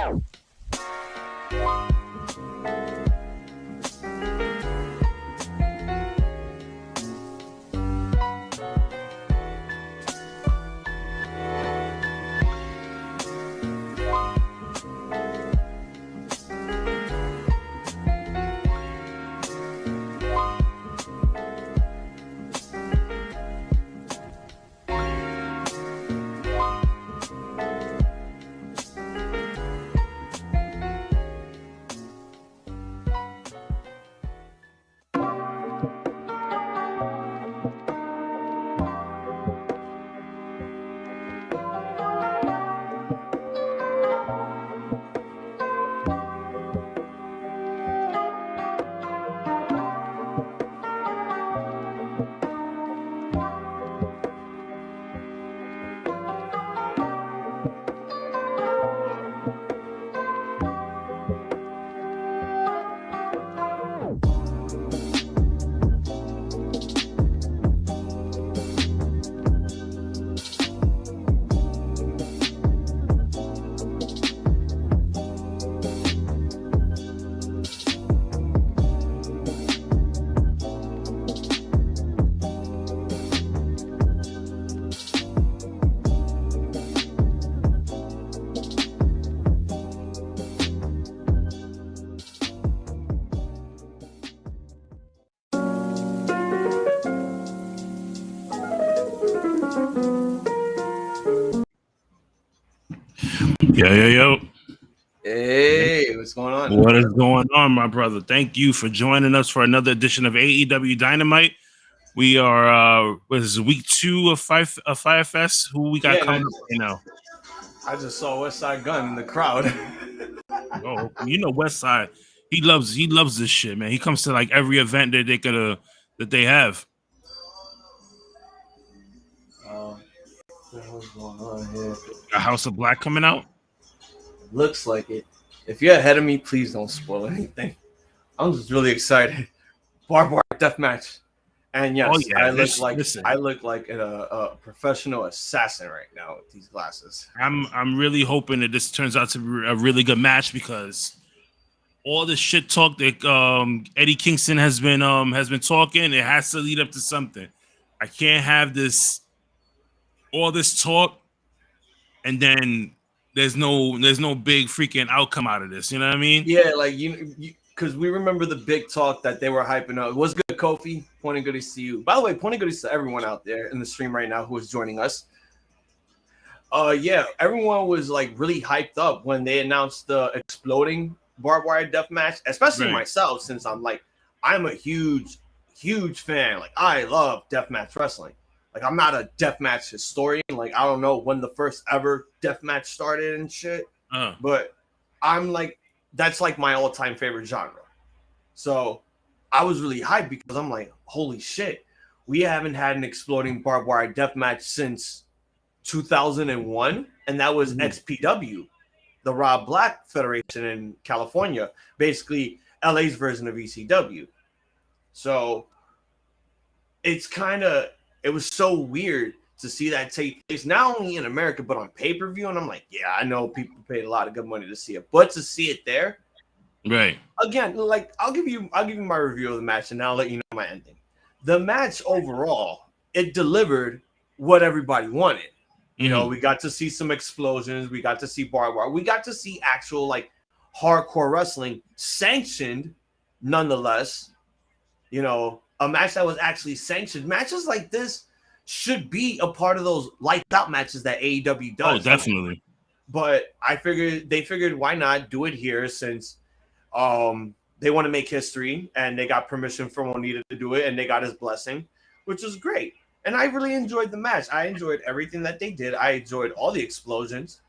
Yo. Hey, what's going on? What is going on, my brother? Thank you for joining us for another edition of AEW Dynamite. We are this is week 2 of Fyter Fest. Who we got coming up right now? I just saw West Side Gun in the crowd. Oh, you know West Side. He loves this shit, man. He comes to like every event that they have. What the hell's going on here? A House of Black coming out? Looks like it. If you're ahead of me, please don't spoil anything. I'm just really excited. Barbed wire deathmatch. And yes, I look like a professional assassin right now with these glasses. I'm really hoping that this turns out to be a really good match because all the shit talk that Eddie Kingston has been talking, it has to lead up to something. I can't have all this talk and then there's no big freaking outcome out of this. You know what I mean? Yeah, like you because we remember the big talk that they were hyping up. It was good, Kofi. Point and goodies to you. By the way, point and goodies to everyone out there in the stream right now who is joining us. Yeah, everyone was like really hyped up when they announced the exploding barbed wire death match, especially myself, since I'm a huge fan. Like I love deathmatch wrestling. Like I'm not a deathmatch historian. Like I don't know when the first ever deathmatch started and shit. But I'm like, that's like my all-time favorite genre. So I was really hyped because I'm like, holy shit, we haven't had an exploding barbed wire deathmatch since 2001, and that was XPW, the Rob Black Federation in California, basically LA's version of ECW. So it was so weird to see that take place, not only in America, but on pay-per-view. And I'm like, yeah, I know people paid a lot of good money to see it, but to see it there, right? Again, like I'll give you my review of the match, and I'll let you know my ending. The match overall, it delivered what everybody wanted. You know, we got to see some explosions, we got to see barbed wire, we got to see actual like hardcore wrestling sanctioned, nonetheless. You know, a match that was actually sanctioned. Matches like this should be a part of those lights out matches that AEW does. Oh, definitely. But they figured why not do it here since they want to make history and they got permission from Onita to do it and they got his blessing, which is great. And I really enjoyed the match. I enjoyed everything that they did. I enjoyed all the explosions.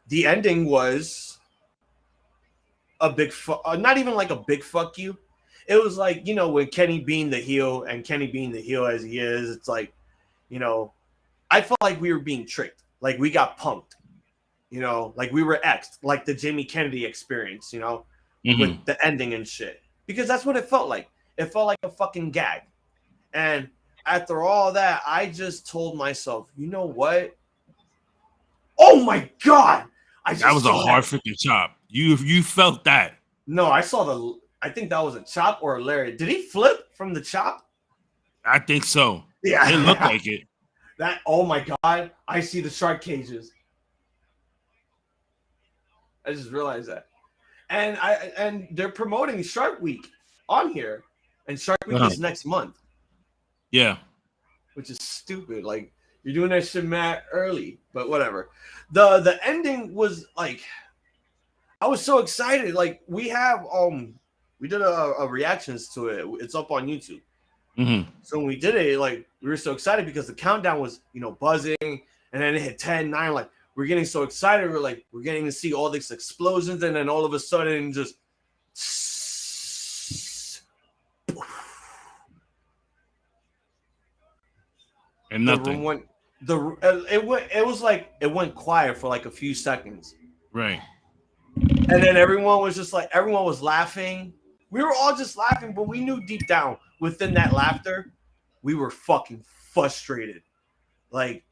The ending was a big not even like a big fuck you. It was like, you know, when Kenny being the heel and Kenny being the heel as he is, it's like, you know, I felt like we were being tricked. Like we got punked, you know, like we were X'd, like the Jamie Kennedy experience, you know, with the ending and shit. Because that's what it felt like. It felt like a fucking gag. And after all that, I just told myself, you know what? Oh my God! That was a hard freaking chop. You felt that. No, I think that was a chop or a lariat. Did he flip from the chop? I think so. Yeah. It looked like it. Oh my God. I see the shark cages. I just realized that. And they're promoting Shark Week on here. And Shark Week is next month. Yeah. Which is stupid. Like, you're doing that shit mad early, but whatever. The ending was like, I was so excited. Like, we did a reactions to it. It's up on YouTube. Mm-hmm. So when we did it, like, we were so excited because the countdown was, buzzing, and then it hit 10, 9, like, we're getting so excited. We're getting to see all these explosions, and then all of a sudden, just and nothing. It went quiet for like a few seconds, right? And then everyone was laughing. We were all just laughing, but we knew deep down within that laughter, we were fucking frustrated. Like,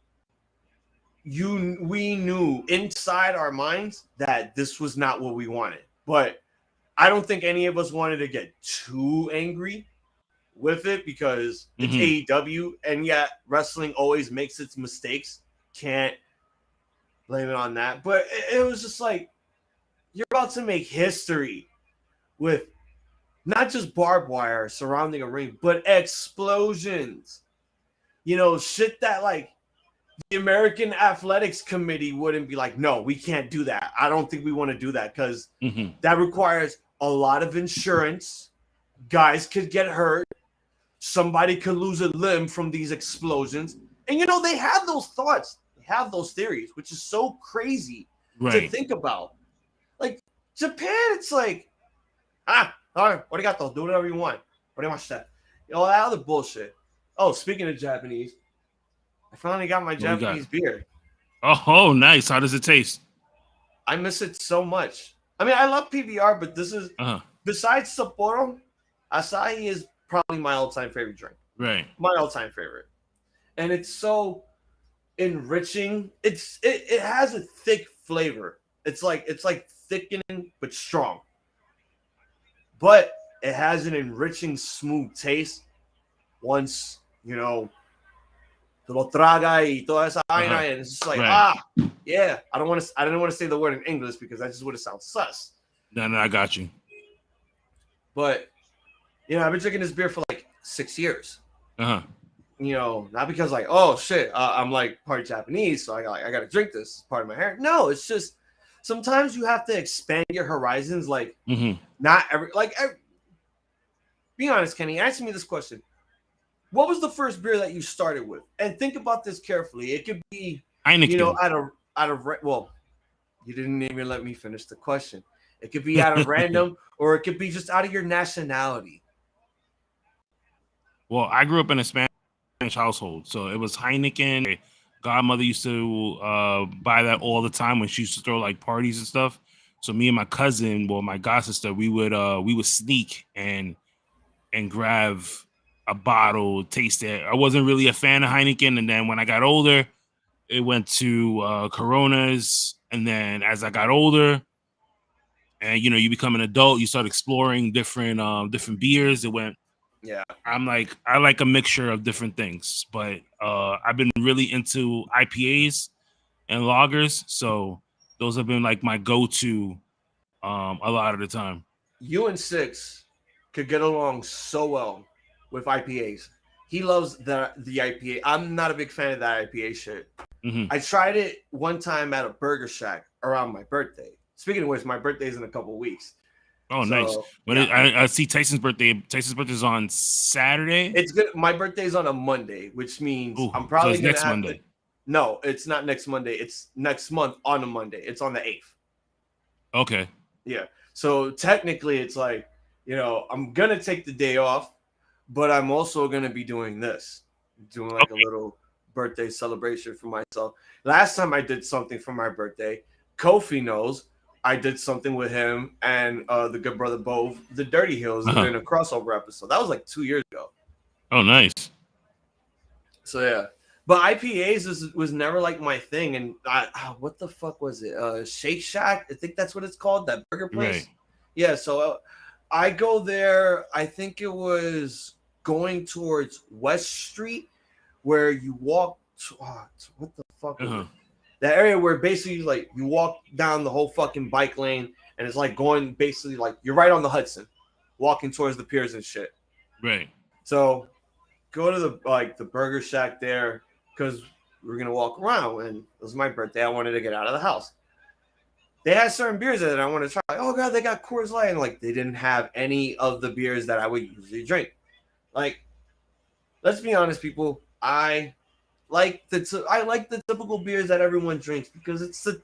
we knew inside our minds that this was not what we wanted. But I don't think any of us wanted to get too angry with it because it's AEW, and yet wrestling always makes its mistakes. Can't blame it on that. But it was just like, you're about to make history with not just barbed wire surrounding a ring, but explosions. Shit that, like, the American Athletics Committee wouldn't be like, no, we can't do that. I don't think we want to do that because that requires a lot of insurance. Guys could get hurt. Somebody could lose a limb from these explosions. And, they have those thoughts. They have those theories, which is so crazy to think about. Like, Japan, it's like, all right, arigato, do whatever you want. That other bullshit. Oh, speaking of Japanese, I finally got my Japanese beer. Oh, nice. How does it taste? I miss it so much. I mean, I love PBR, but this is, besides Sapporo, Asahi is probably my all-time favorite drink. Right. My all-time favorite. And it's so enriching. It has a thick flavor. It's like thickening but strong. But it has an enriching, smooth taste once, lo traga y toda esa vaina, and it's just like, yeah. I didn't want to say the word in English because that just would have sounded sus. No, I got you. But, I've been drinking this beer for like 6 years. Not because like, oh shit, I'm like part Japanese, so I got to drink this as part of my hair. No, it's just sometimes you have to expand your horizons. Like, not be honest, Kenny, answer me this question. What was the first beer that you started with? And think about this carefully. It could be, Heineken. well, you didn't even let me finish the question. It could be out of random, or it could be just out of your nationality. Well, I grew up in a Spanish household, so it was Heineken. My godmother used to buy that all the time when she used to throw like parties and stuff. So me and my cousin, my god sister, we would sneak and grab a bottle, taste it. I wasn't really a fan of Heineken, and then when I got older, it went to Coronas, and then as I got older, and you become an adult, you start exploring different beers. It went. Yeah, I like a mixture of different things, but I've been really into IPAs and lagers, so those have been like my go-to a lot of the time. You and Six could get along so well with IPAs. He loves the IPA. I'm not a big fan of that IPA shit. I tried it one time at a Burger Shack around my birthday. Speaking of which, my birthday's in a couple of weeks. Oh, so, nice. But yeah. I see Tyson's birthday. Tyson's birthday's on Saturday. It's good. My birthday's on a Monday, which means I'm probably so next Monday. No, it's not next Monday. It's next month on a Monday. It's on the 8th. Okay. Yeah. So technically, it's like, I'm going to take the day off, but I'm also going to be doing this. Doing like a little birthday celebration for myself. Last time I did something for my birthday, Kofi knows. I did something with him and the good brother Bove, the Dirty Hills, in a crossover episode. That was like 2 years ago. Oh, nice. So, yeah. But IPAs was never like my thing. And what the fuck was it? Shake Shack? I think that's what it's called. That burger place. Right. Yeah. So I go there. I think it was going towards West Street, where you walk. What the fuck was it? That area where basically like you walk down the whole fucking bike lane, and it's like going basically like you're right on the Hudson, walking towards the piers and shit. Right. So go to the Burger Shack there because we're gonna walk around, and it was my birthday. I wanted to get out of the house. They had certain beers that I want to try. Like, oh god, they got Coors Light, and like they didn't have any of the beers that I would usually drink. Like, let's be honest, people. I like the typical beers that everyone drinks because it's the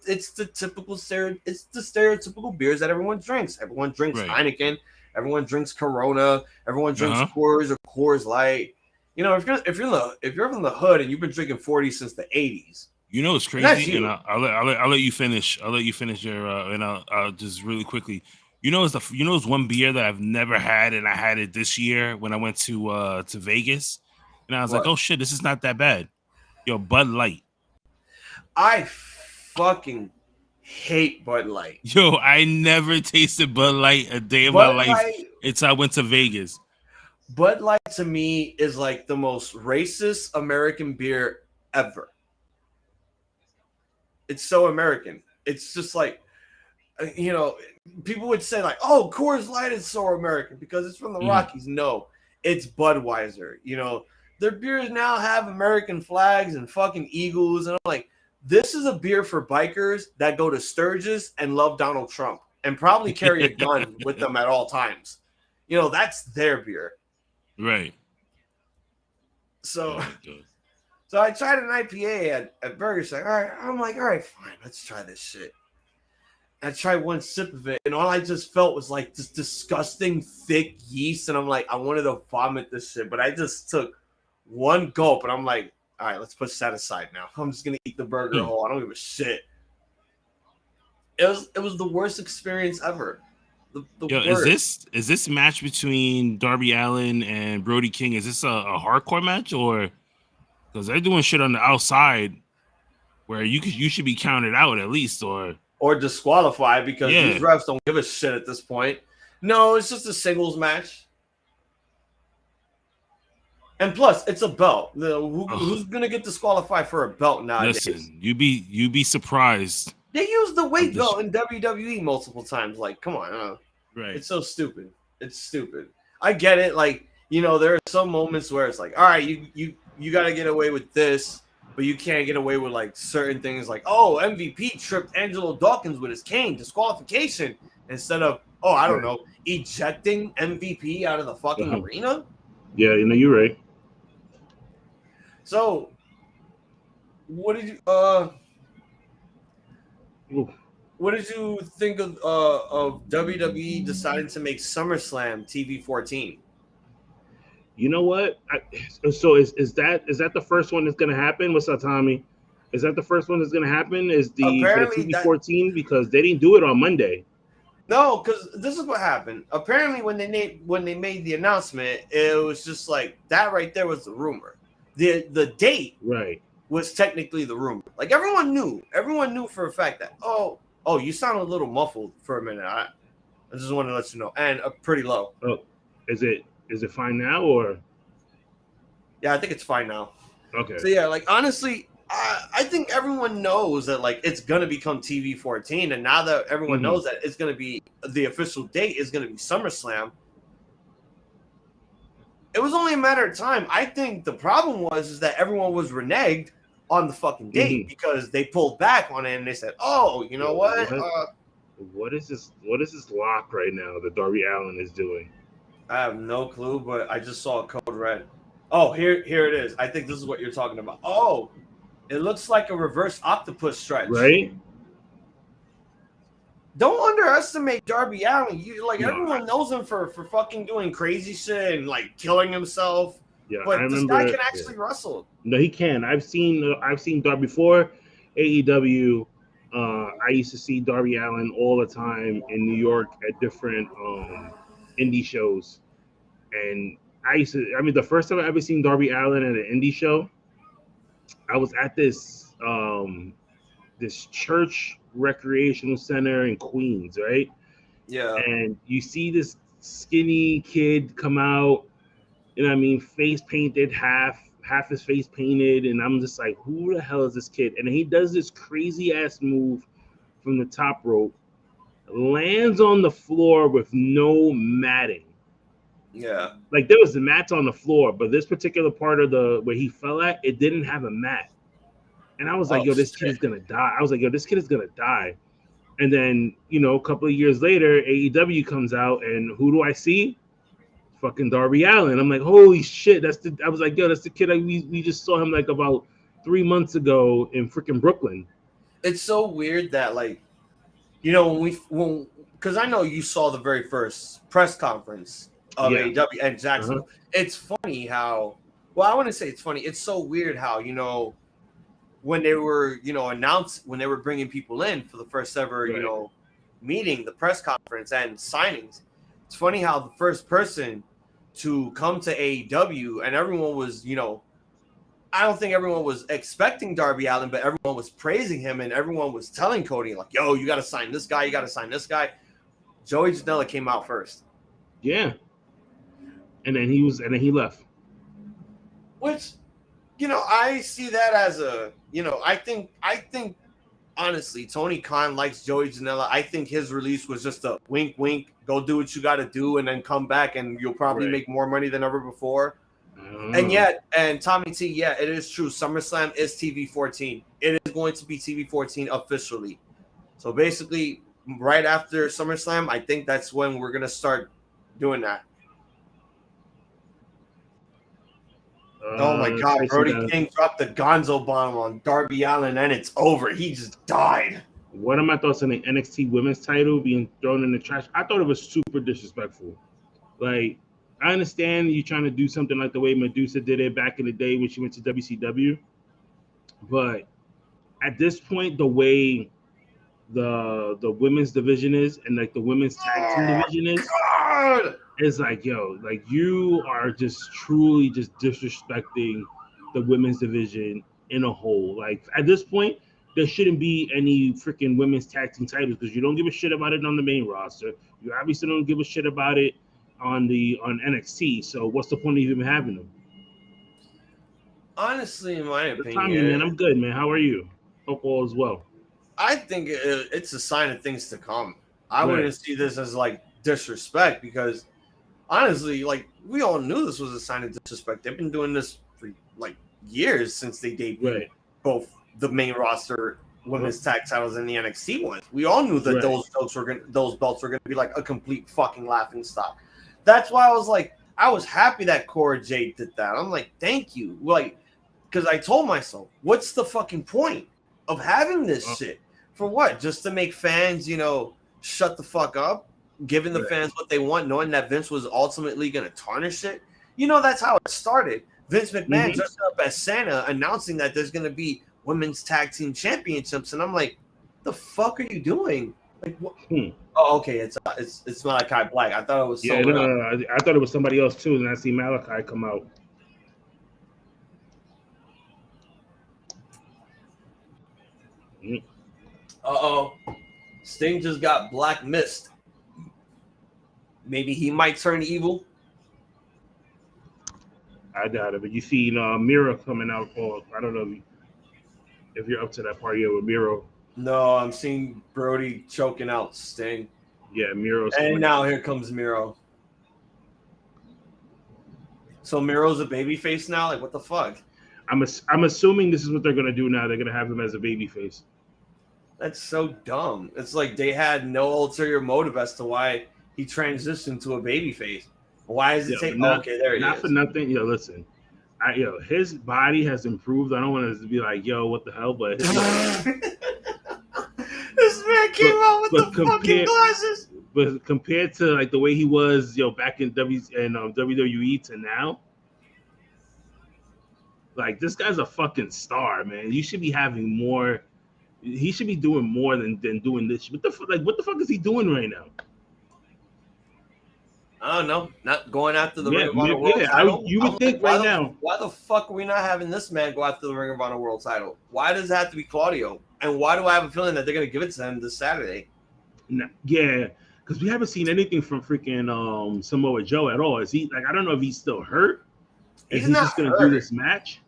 stereotypical beers that everyone drinks. Everyone drinks Heineken. Everyone drinks Corona. Everyone drinks Coors or Coors Light. You know, if you're from the hood and you've been drinking 40 since the 80s. You know it's crazy, and I'll let you finish. I'll let you finish your and I'll just really quickly. It's one beer that I've never had, and I had it this year when I went to Vegas, and I was like, oh shit, this is not that bad. Yo, Bud Light. I fucking hate Bud Light. Yo, I never tasted Bud Light a day of my life until I went to Vegas. Bud Light to me is like the most racist American beer ever. It's so American. It's just like, you know, people would say like, oh, Coors Light is so American because it's from the Rockies. No, it's Budweiser. You know, their beers now have American flags and fucking eagles. And I'm like, this is a beer for bikers that go to Sturgis and love Donald Trump and probably carry a gun with them at all times. You know, that's their beer. Right. So I tried an IPA at Burger Shack. All right, I'm like, all right, fine, let's try this shit. I tried one sip of it, and all I just felt was like this disgusting thick yeast, and I'm like, I wanted to vomit this shit, but I just took one gulp, and I'm like, all right, let's push that aside now. I'm just gonna eat the burger whole. I don't give a shit. It was the worst experience ever. Is this match between Darby Allin and Brody King? Is this a hardcore match, or because they're doing shit on the outside where you should be counted out at least, or disqualified because these refs don't give a shit at this point. No, it's just a singles match. And plus, it's a belt. Who's gonna get disqualified for a belt nowadays? Listen, you be surprised. They use the weight belt in WWE multiple times. Like, come on, right? It's so stupid. It's stupid. I get it. Like, you know, there are some moments where it's like, all right, you got to get away with this, but you can't get away with like certain things. Like, oh, MVP tripped Angelo Dawkins with his cane, disqualification, instead of I don't know, ejecting MVP out of the fucking arena. Yeah, you know, you're right. So, what did you think of WWE deciding to make SummerSlam TV 14? You know what? So is that the first one that's going to happen? What's up, Tommy? Is that the first one that's going to happen? Is the TV 14 because they didn't do it on Monday? No, because this is what happened. Apparently, when they made the announcement, it was just like that right there was the rumor. The date was technically the rumor. Like everyone knew for a fact that you sound a little muffled for a minute. I just want to let you know, and pretty low. Oh, is it fine now or? Yeah, I think it's fine now. Okay. So yeah, like honestly, I think everyone knows that like it's gonna become TV 14, and now that everyone knows that it's gonna be the official date is gonna be SummerSlam. It was only a matter of time. I think the problem was that everyone was reneged on the fucking date because they pulled back on it and they said, "Oh, you know what? What is this lock right now that Darby Allin is doing?" I have no clue, but I just saw a code red. Oh, here it is. I think this is what you're talking about. Oh, it looks like a reverse octopus stretch. Right? Don't underestimate Darby Allin. Everyone knows him for fucking doing crazy shit and like killing himself. Yeah, but this guy can actually wrestle. No, he can. I've seen Darby before AEW. I used to see Darby Allin all the time in New York at different indie shows, and the first time I ever seen Darby Allin at an indie show, I was at this this church recreational center in Queens, right? Yeah. And you see this skinny kid come out, you know what I mean, face painted, half his face painted, and I'm just like, who the hell is this kid? And he does this crazy ass move from the top rope, lands on the floor with no matting. Yeah. Like there was the mats on the floor, but this particular part of the where he fell at, it didn't have a mat. And I was like, Oh, yo, this kid is gonna die. I was like, yo, this kid is gonna die. And then, you know, a couple of years later, AEW comes out, and who do I see? Fucking Darby Allin. I'm like, holy shit, I was like, yo, that's the kid we just saw him like about 3 months ago in freaking Brooklyn. It's so weird that, like, you know, when because I know you saw the very first press conference of AEW and Jacksonville. Uh-huh. It's funny how, well, I want to say it's funny. It's so weird how, you know, when they were, you know, when they were bringing people in for the first ever, Right. you know, meeting, the press conference and signings. It's funny how the first person to come to AEW, and everyone was, you know, I don't think everyone was expecting Darby Allin, but everyone was praising him, and everyone was telling Cody, like, yo, you got to sign this guy. You got to sign this guy. Joey Janela came out first. Yeah. And then he left. Which, you know, I see that as a, you know, I think honestly, Tony Khan likes Joey Janela. I think his release was just a wink, wink, go do what you got to do, and then come back, and you'll probably make more money than ever before. And yet, and Tommy T, yeah, it is true. SummerSlam is TV 14. It is going to be TV 14 officially. So basically, right after SummerSlam, I think that's when we're going to start doing that. Oh my God, Brody King dropped the Gonzo bomb on Darby Allin, and it's over. He just died. What are my thoughts on the NXT women's title being thrown in the trash? I thought it was super disrespectful. Like, I understand you trying to do something like the way Medusa did it back in the day when she went to WCW, but at this point, the way the women's division is and like the women's tag team division is, it's like, yo, like you are just truly just disrespecting the women's division in a whole. Like at this point, there shouldn't be any freaking women's tag team titles because you don't give a shit about it on the main roster. You obviously don't give a shit about it on NXT. So what's the point of even having them? Honestly, in my opinion, Tommy, man, I'm good, man. How are you? Hope all is well. I think it's a sign of things to come. I wouldn't see this as like disrespect because honestly, like we all knew this was a sign of disrespect. They've been doing this for like years since they debuted both the main roster women's tag titles and the NXT ones. We all knew that those belts were gonna be like a complete fucking laughing stock. That's why I was happy that Cora Jade did that. I'm like, thank you. Like, because I told myself, what's the fucking point of having this shit? For what? Just to make fans, you know, shut the fuck up, giving the fans what they want, knowing that Vince was ultimately going to tarnish it. You know, that's how it started. Vince McMahon dressed up as Santa, announcing that there's going to be women's tag team championships, and I'm like, the fuck are you doing? Like, what? Oh, okay, it's Malachi Black. I thought it was someone else. I thought it was somebody else too, and I see Malachi come out. Uh-oh. Sting just got black mist. Maybe he might turn evil. I doubt it, but you see Miro coming out for, I don't know if you're up to that part yet with Miro. No, I'm seeing Brody choking out Sting. Yeah, Miro's and now here comes Miro. So Miro's a babyface now? Like, what the fuck? I'm assuming this is what they're going to do now. They're going to have him as a babyface. That's so dumb. It's like they had no ulterior motive as to why he transitioned to a babyface. Why is it taking? Okay, there he is. Not for nothing. Yo, listen. His body has improved. I don't want to be like, yo, what the hell? But this man came out with the fucking glasses. But compared to like the way he was, back in WWE to now, like this guy's a fucking star, man. You should be having more. He should be doing more than doing this. What the fuck is he doing right now? I don't know. Not going after the Ring of Honor World Yeah, title. you would think right now. Why the fuck are we not having this man go after the Ring of Honor World title? Why does it have to be Claudio? And why do I have a feeling that they're going to give it to him this Saturday? Yeah, because we haven't seen anything from freaking Samoa Joe at all. Is he like? I don't know if he's still hurt. Is he just going to do this match?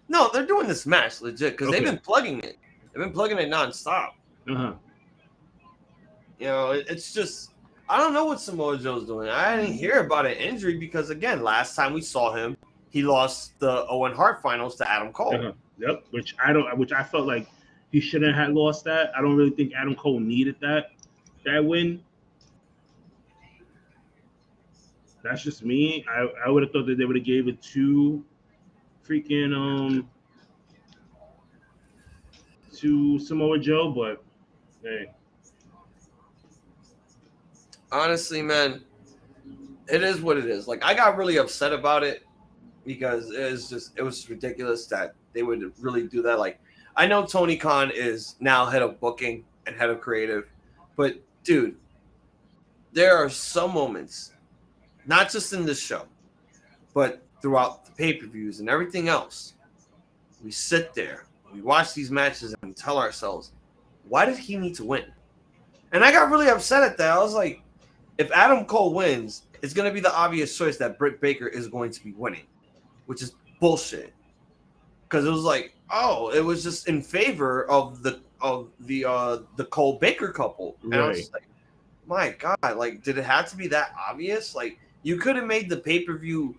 No, they're doing this match legit because Okay. they've been plugging it. They've been plugging it nonstop. Uh-huh. You know, it's just I don't know what Samoa Joe's doing. I didn't hear about an injury because again, last time we saw him, he lost the Owen Hart finals to Adam Cole. Uh-huh. Yep, which I felt like he shouldn't have lost that. I don't really think Adam Cole needed that win. That's just me. I would have thought that they would have gave it to freaking to Samoa Joe, but hey. Honestly, man, it is what it is. Like I got really upset about it because it was ridiculous that they would really do that. Like I know Tony Khan is now head of booking and head of creative, but dude, there are some moments, not just in this show, but throughout the pay-per-views and everything else, we sit there, we watch these matches, and we tell ourselves, why did he need to win? And I got really upset at that. I was like, if Adam Cole wins, it's going to be the obvious choice that Britt Baker is going to be winning, which is bullshit. Because it was like, oh, it was just in favor of the Cole Baker couple. And I was just like, my God, like, did it have to be that obvious? Like, you could have made the pay-per-view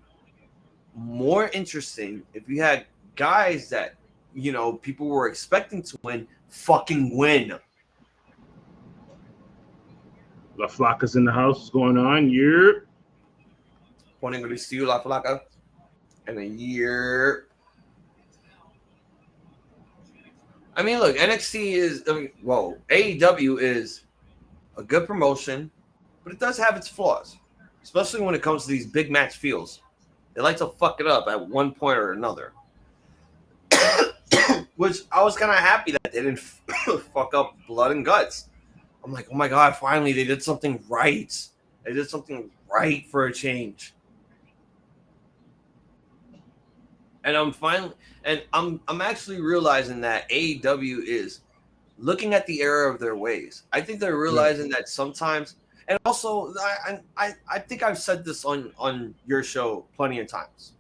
more interesting if you had guys that, you know, people were expecting to win fucking win. La Flaca's in the house. What's going on? Year. Pointing to see you, La Flaca. And a year. I mean, look, NXT is, AEW is a good promotion, but it does have its flaws, especially when it comes to these big match feels. They like to fuck it up at one point or another. Which I was kind of happy that they didn't fuck up Blood and Guts. I'm like, oh my God, finally they did something right. They did something right for a change. And I'm actually realizing that AEW is looking at the error of their ways. I think they're realizing that sometimes, and also I think I've said this on your show plenty of times,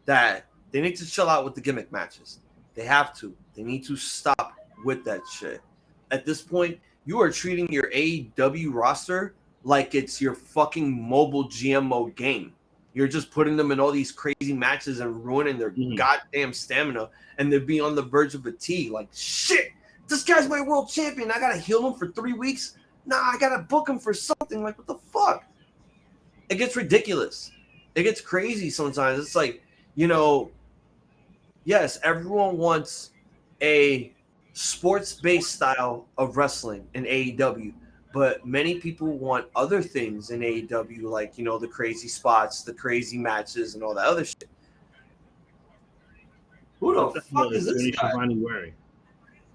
that they need to chill out with the gimmick matches. They have to. They need to stop with that shit. At this point, you are treating your AEW roster like it's your fucking mobile GMO game. You're just putting them in all these crazy matches and ruining their goddamn stamina, and they'd be on the verge of fatigue. Like, shit, this guy's my world champion. I gotta heal him for 3 weeks? Nah, I gotta book him for something. Like, what the fuck? It gets ridiculous. It gets crazy sometimes. It's like, you know, yes, everyone wants a sports-based style of wrestling in AEW, but many people want other things in AEW, like, you know, the crazy spots, the crazy matches, and all that other shit. Who the fuck is this guy? Wearing?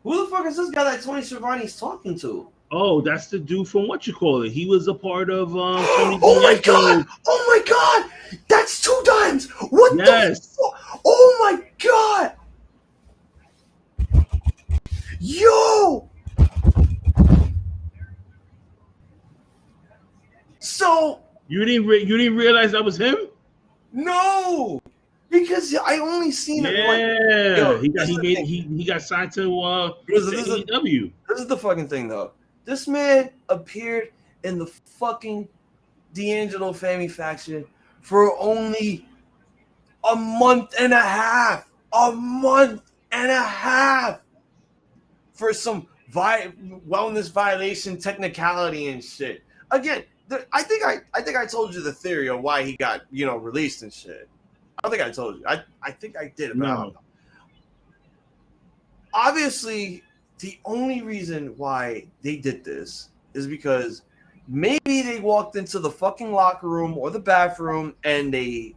Who the fuck is this guy that Tony Schiavone's talking to? Oh, that's the dude from what you call it. He was a part of Tony Oh my God! Oh my God! That's 2 times! What the fuck? Oh my God! Yo! So you didn't realize that was him? No, because I only seen it. Yeah, he got signed to AEW. This is the fucking thing, though. This man appeared in the fucking D'Angelo Family faction for only a month and a half. A month and a half for some wellness violation technicality and shit. Again, I think I told you the theory of why he got, you know, released and shit. I don't think I told you. I think I did, but I don't know. Obviously, the only reason why they did this is because maybe they walked into the fucking locker room or the bathroom and he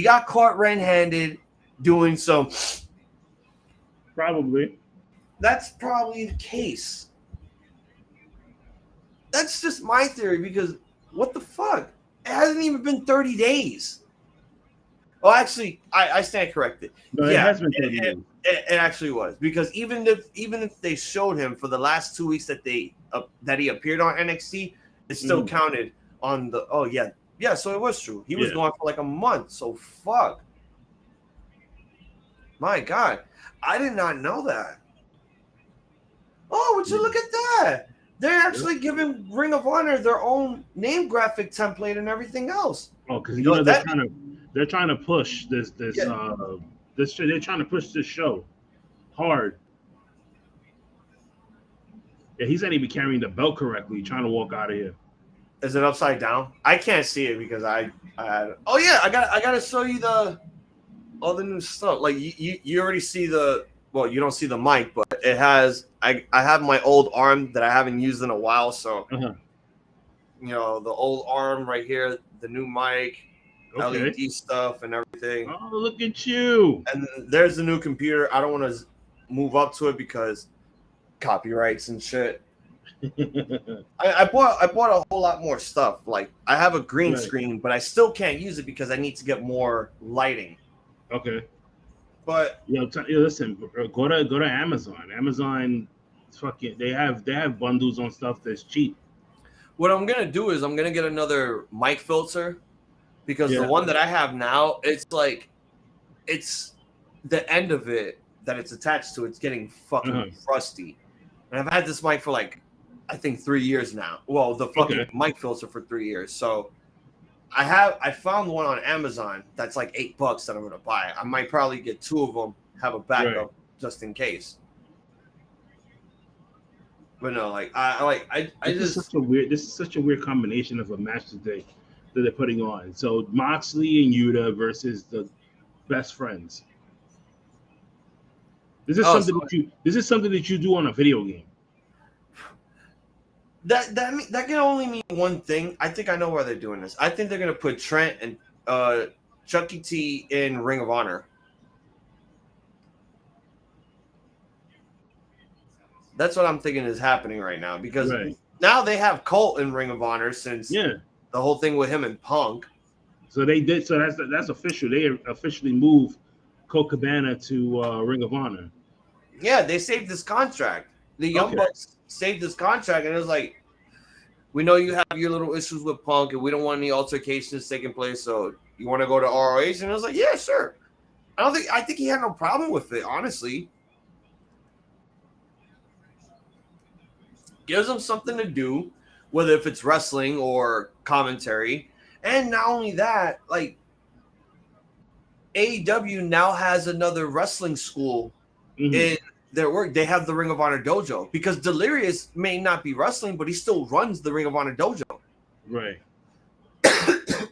got caught red-handed doing some. Probably. That's probably the case. That's just my theory, because what the fuck? It hasn't even been 30 days. Oh, actually, I stand corrected. No, it has been 30 days. It actually was, because even if they showed him for the last 2 weeks that he appeared on NXT, it still counted on the. Oh yeah. So it was true. He was gone for like a month. So fuck. My God, I did not know that. Oh, would you look at that? They're actually giving Ring of Honor their own name graphic template and everything else. Oh, because you know they're trying to push this they're trying to push this show hard. Yeah, he's not even carrying the belt correctly, trying to walk out of here. Is it upside down? I can't see it because I oh yeah, I gotta show you all the new stuff. Like you already see you don't see the mic, but it has I have my old arm that I haven't used in a while, so you know, the old arm right here, the new mic, LED stuff and everything. Oh, look at you. And there's the new computer. I don't want to move up to it because copyrights and shit. I bought a whole lot more stuff. Like I have a green screen, but I still can't use it because I need to get more lighting. Okay. But listen, go to Amazon. Amazon, fucking, they have bundles on stuff that's cheap. What I'm gonna do is I'm gonna get another mic filter, because the one that I have now, it's like, it's the end of it that it's attached to. It's getting fucking rusty, and I've had this mic for like, I think 3 years now. Well, the fucking mic filter for 3 years. So I found one on Amazon that's like $8 that I'm gonna buy. I might probably get 2 of them, have a backup just in case. But no, like this is such a weird combination of a match that they're putting on. So Moxley and Yuta versus the best friends. This is something that you do on a video game. That can only mean one thing. I think I know why they're doing this. I think they're gonna put Trent and Chucky T in Ring of Honor. That's what I'm thinking is happening right now, because now they have Colt in Ring of Honor since the whole thing with him and Punk. So they did. So that's official. They officially moved Colt Cabana to Ring of Honor. Yeah, they saved this contract. The Young Bucks saved this contract, and it was like, we know you have your little issues with Punk, and we don't want any altercations taking place. So you want to go to ROH? And I was like, yeah, sure. I think he had no problem with it, honestly. Gives them something to do, whether if it's wrestling or commentary. And not only that, like, AEW now has another wrestling school in their work. They have the Ring of Honor dojo, because Delirious may not be wrestling, but he still runs the Ring of Honor dojo. Right.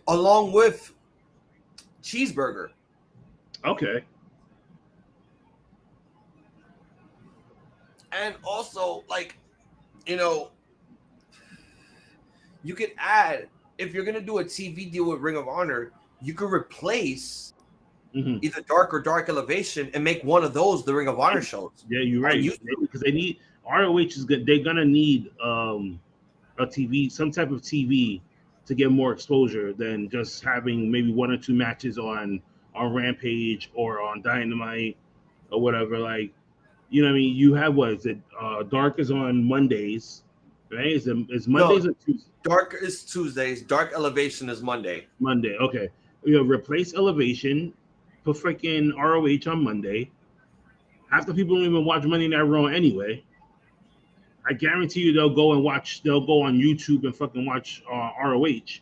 Along with Cheeseburger. Okay. And also, like, you know, you could add, if you're going to do a TV deal with Ring of Honor, you could replace either Dark or Dark Elevation and make one of those the Ring of Honor shows. Yeah, you're right. Because they need, ROH is good. They're going to need a TV, some type of TV to get more exposure than just having maybe 1 or 2 matches on Rampage or on Dynamite or whatever. Like, you know what I mean? You have, what is it? Dark is on Mondays, right? Is Mondays or Tuesdays? Dark is Tuesdays. Dark Elevation is Monday. Monday, okay. You know, replace Elevation, put freaking ROH on Monday. Half the people don't even watch Monday Night Raw anyway. I guarantee you they'll go on YouTube and fucking watch ROH.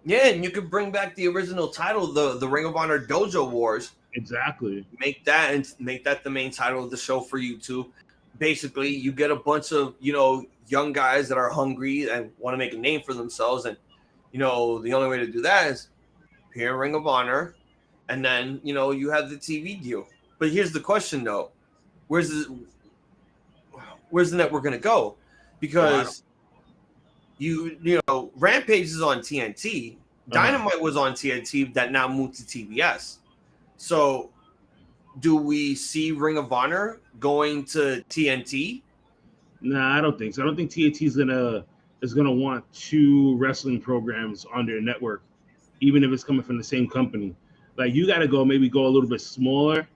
Yeah, and you could bring back the original title, the Ring of Honor Dojo Wars. Exactly. Make that the main title of the show for YouTube. Basically, you get a bunch of, you know, young guys that are hungry and want to make a name for themselves, and you know, the only way to do that is appear in Ring of Honor, and then, you know, you have the TV deal. But here's the question though: where's the network going to go? Because you know, Rampage is on TNT. Dynamite was on TNT that now moved to TBS. So, do we see Ring of Honor going to TNT? Nah, I don't think so. I don't think TNT is gonna is going to want 2 wrestling programs on their network, even if it's coming from the same company. Like, you got to go a little bit smaller.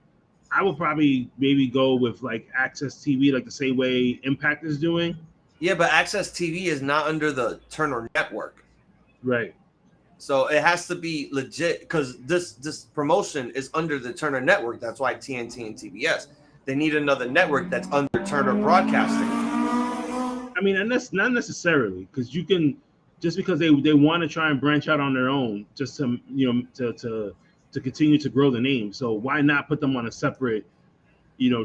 I would probably maybe go with like Access TV, like the same way Impact is doing. Yeah, but Access TV is not under the Turner Network. Right. So it has to be legit, because this promotion is under the Turner Network. That's why TNT and TBS. They need another network that's under Turner Broadcasting. I mean, and that's not necessarily, because you can, just because they want to try and branch out on their own, just to to continue to grow the name. So why not put them on a separate,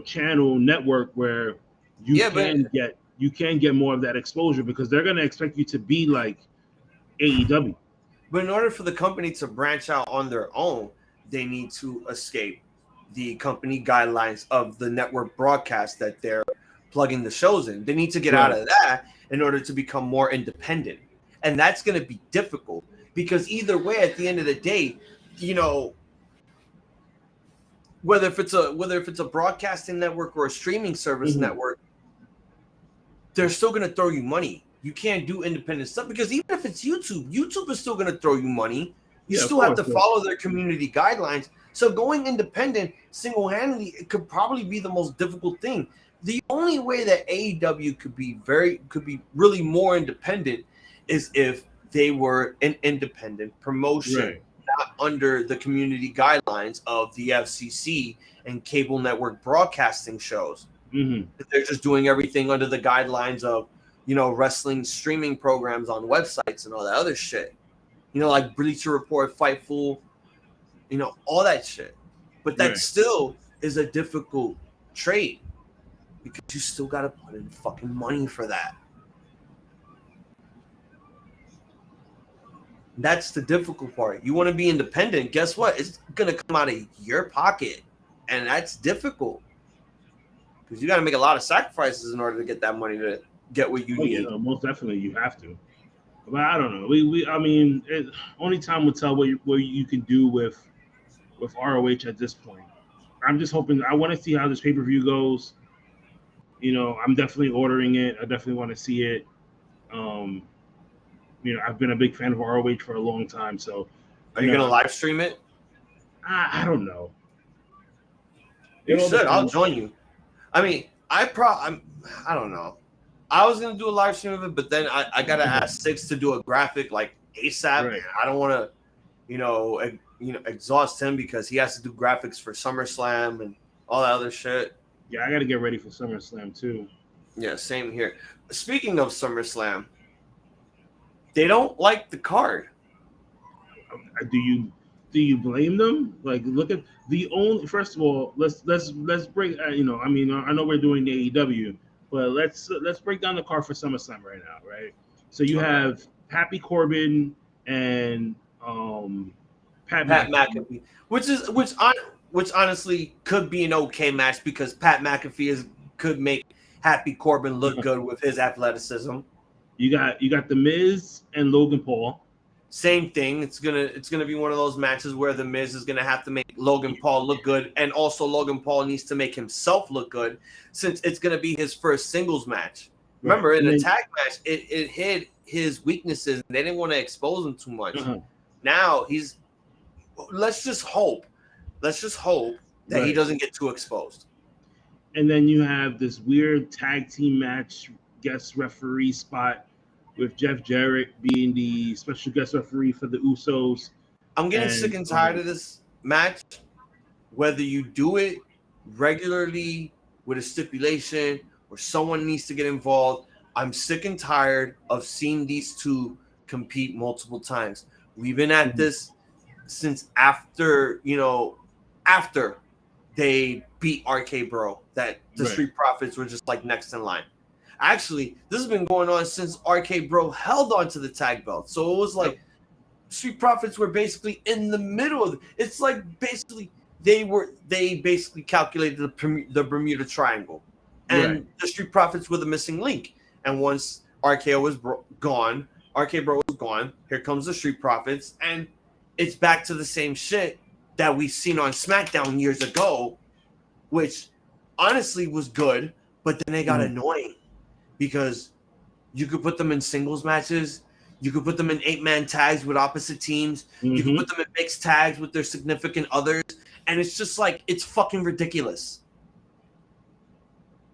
channel network where you can get more of that exposure, because they're going to expect you to be like AEW. But in order for the company to branch out on their own, they need to escape the company guidelines of the network broadcast that they're plugging the shows in. They need to get out of that in order to become more independent. And that's going to be difficult, because either way, at the end of the day, whether if it's a broadcasting network or a streaming service network, they're still going to throw you money. You can't do independent stuff, because even if it's YouTube is still going to throw you money. You still have to follow their community guidelines. So going independent single-handedly, it could probably be the most difficult thing. The only way that AEW could be really more independent is if they were an independent promotion, not under the community guidelines of the FCC and cable network broadcasting shows. They're just doing everything under the guidelines of, wrestling streaming programs on websites and all that other shit. Like Bleacher Report, Fightful, all that shit. But that still is a difficult trade, because you still got to put in fucking money for that. That's the difficult part. You want to be independent. Guess what? It's going to come out of your pocket. And that's difficult, because you got to make a lot of sacrifices in order to get that money to get what you need. Yeah, most definitely you have to. But I don't know. Only time will tell what you can do with ROH at this point. I'm just hoping. I want to see how this pay-per-view goes. I'm definitely ordering it. I definitely want to see it. I've been a big fan of ROH for a long time. So, are you going to live stream it? I don't know. You should. I'll join you. I mean, I don't know. I was going to do a live stream of it, but then I got to ask Six to do a graphic like ASAP. Right. I don't want to, exhaust him, because he has to do graphics for SummerSlam and all that other shit. Yeah, I got to get ready for SummerSlam too. Yeah, same here. Speaking of SummerSlam, they don't like the card. Do you blame them? Like, look at first of all, let's break. I know we're doing the AEW, but let's break down the card for SummerSlam right now, right? So you have Happy Corbin and Pat McAfee, which honestly could be an okay match, because Pat McAfee could make Happy Corbin look good with his athleticism. You got The Miz and Logan Paul. Same thing. It's gonna be one of those matches where The Miz is gonna have to make Logan Paul look good, and also Logan Paul needs to make himself look good, since it's gonna be his first singles match. Remember, in the tag match, it hid his weaknesses. They didn't want to expose him too much. Now let's just hope that he doesn't get too exposed. And then you have this weird tag team match guest referee spot with Jeff Jarrett being the special guest referee for the Usos. I'm getting sick and tired of this match. Whether you do it regularly with a stipulation or someone needs to get involved, I'm sick and tired of seeing these two compete multiple times. We've been at this since after they beat RK Bro, that the Street Profits were just like next in line. Actually, this has been going on since RK Bro held on to the tag belt. So it was like Street Profits were basically in the middle of it. It's like basically they basically calculated the Bermuda Triangle, and the Street Profits were the missing link. And once RKO was gone, RK Bro was gone, here comes the Street Profits, and it's back to the same shit that we've seen on SmackDown years ago, which honestly was good, but then they got annoying, because You could put them in singles matches. You could put them in 8-man tags with opposite teams. You could put them in mixed tags with their significant others. And it's just like, it's fucking ridiculous.